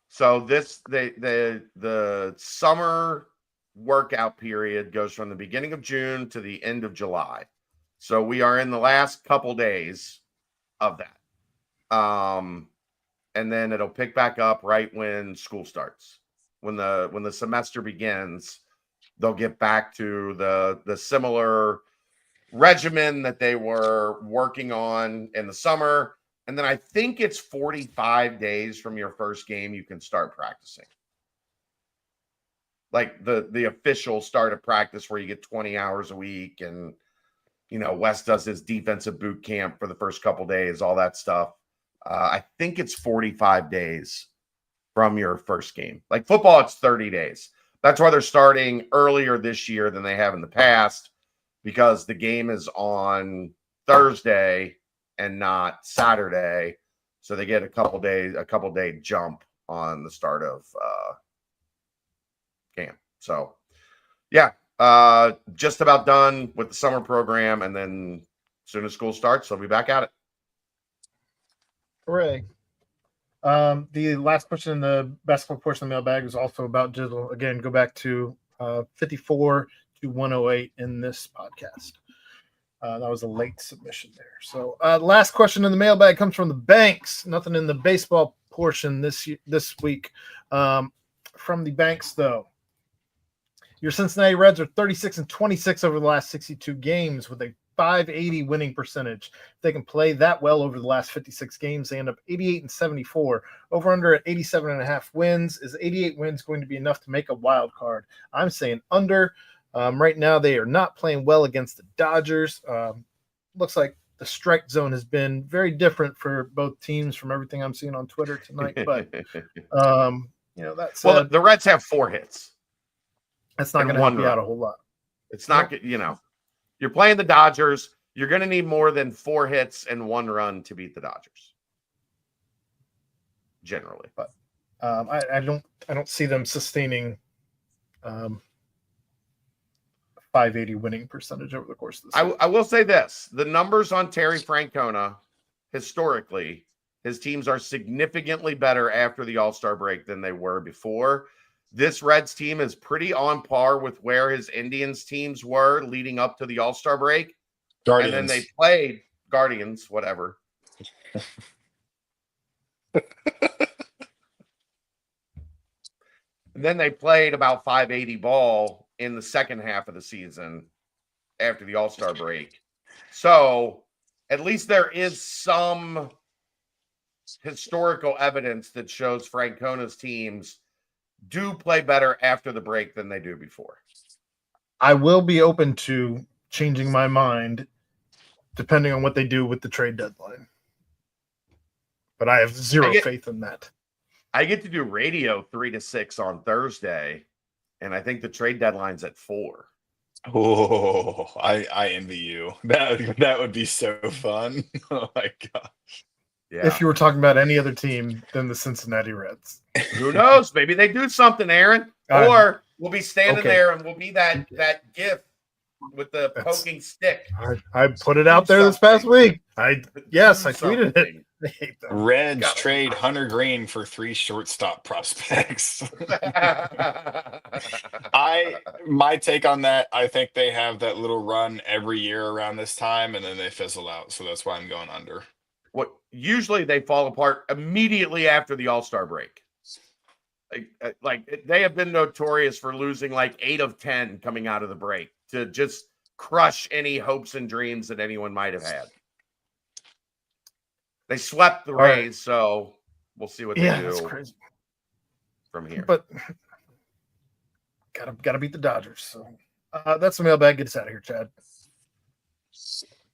So the summer workout period goes from the beginning of June to the end of July. So we are in the last couple days of that. And then it'll pick back up right when school starts. When the semester begins, they'll get back to the similar regimen that they were working on in the summer. And then I think it's 45 days from your first game you can start practicing. Like the official start of practice where you get 20 hours a week and Wes does his defensive boot camp for the first couple days, all that stuff. I think it's 45 days from your first game. Like football, it's 30 days. That's why they're starting earlier this year than they have in the past, because the game is on Thursday and not Saturday. So they get a couple day jump on the start of camp. So yeah, just about done with the summer program. And then as soon as school starts, they'll be back at it. Hooray. The last question in the basketball portion of the mailbag is also about Jizzle. Again, go back to 54 to 108 in this podcast. That was a late submission there. So last question in the mailbag comes from the Banks. Nothing in the baseball portion this week. From the Banks, though. Your Cincinnati Reds are 36-26 over the last 62 games with a .580 winning percentage. If they can play that well over the last 56 games, they end up 88-74. Over under at 87.5 wins. Is 88 wins going to be enough to make a wild card? I'm saying under. Right now, they are not playing well against the Dodgers. Looks like the strike zone has been very different for both teams from everything I'm seeing on Twitter tonight. But that's well, the Reds have 4 hits. That's not going to help you out a whole lot. It's not, you're playing the Dodgers. You're going to need more than 4 hits and 1 run to beat the Dodgers. Generally, but I don't see them sustaining 580 winning percentage over the course of the season. I will say this: the numbers on Terry Francona, historically, his teams are significantly better after the All-Star break than they were before. this Reds team is pretty on par with where his Indians teams were leading up to the All-Star break. Guardians. And then they played Guardians, whatever. And then they played about 580 ball in the second half of the season after the All-Star break. So at least there is some historical evidence that shows Francona's teams do play better after the break than they do before. I will be open to changing my mind depending on what they do with the trade deadline. But I have zero faith in that. I get to do radio 3 to 6 on Thursday, and I think the trade deadline's at 4. Oh, I envy you. That would be so fun. Oh my gosh. Yeah. If you were talking about any other team than the Cincinnati Reds. Who knows? Maybe they do something, Aaron. Or we'll be standing there and we'll be that gif with the poking stick. I put it out there this past week. I tweeted it. I hate them. Reds trade Hunter Green for 3 shortstop prospects. My take on that, I think they have that little run every year around this time and then they fizzle out. So that's why I'm going under. What usually they fall apart immediately after the All-Star break. Like they have been notorious for losing like 8 of 10 coming out of the break to just crush any hopes and dreams that anyone might have had. They swept the Rays, so we'll see what they do from here. But gotta beat the Dodgers. So that's the mailbag. Get us out of here, Chad.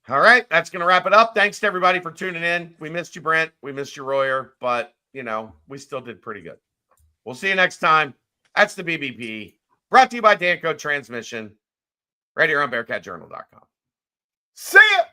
All right, that's going to wrap it up. Thanks to everybody for tuning in. We missed you, Brent. We missed you, Royer. But, we still did pretty good. We'll see you next time. That's the BBP. Brought to you by Danco Transmission. Right here on BearcatJournal.com. See ya!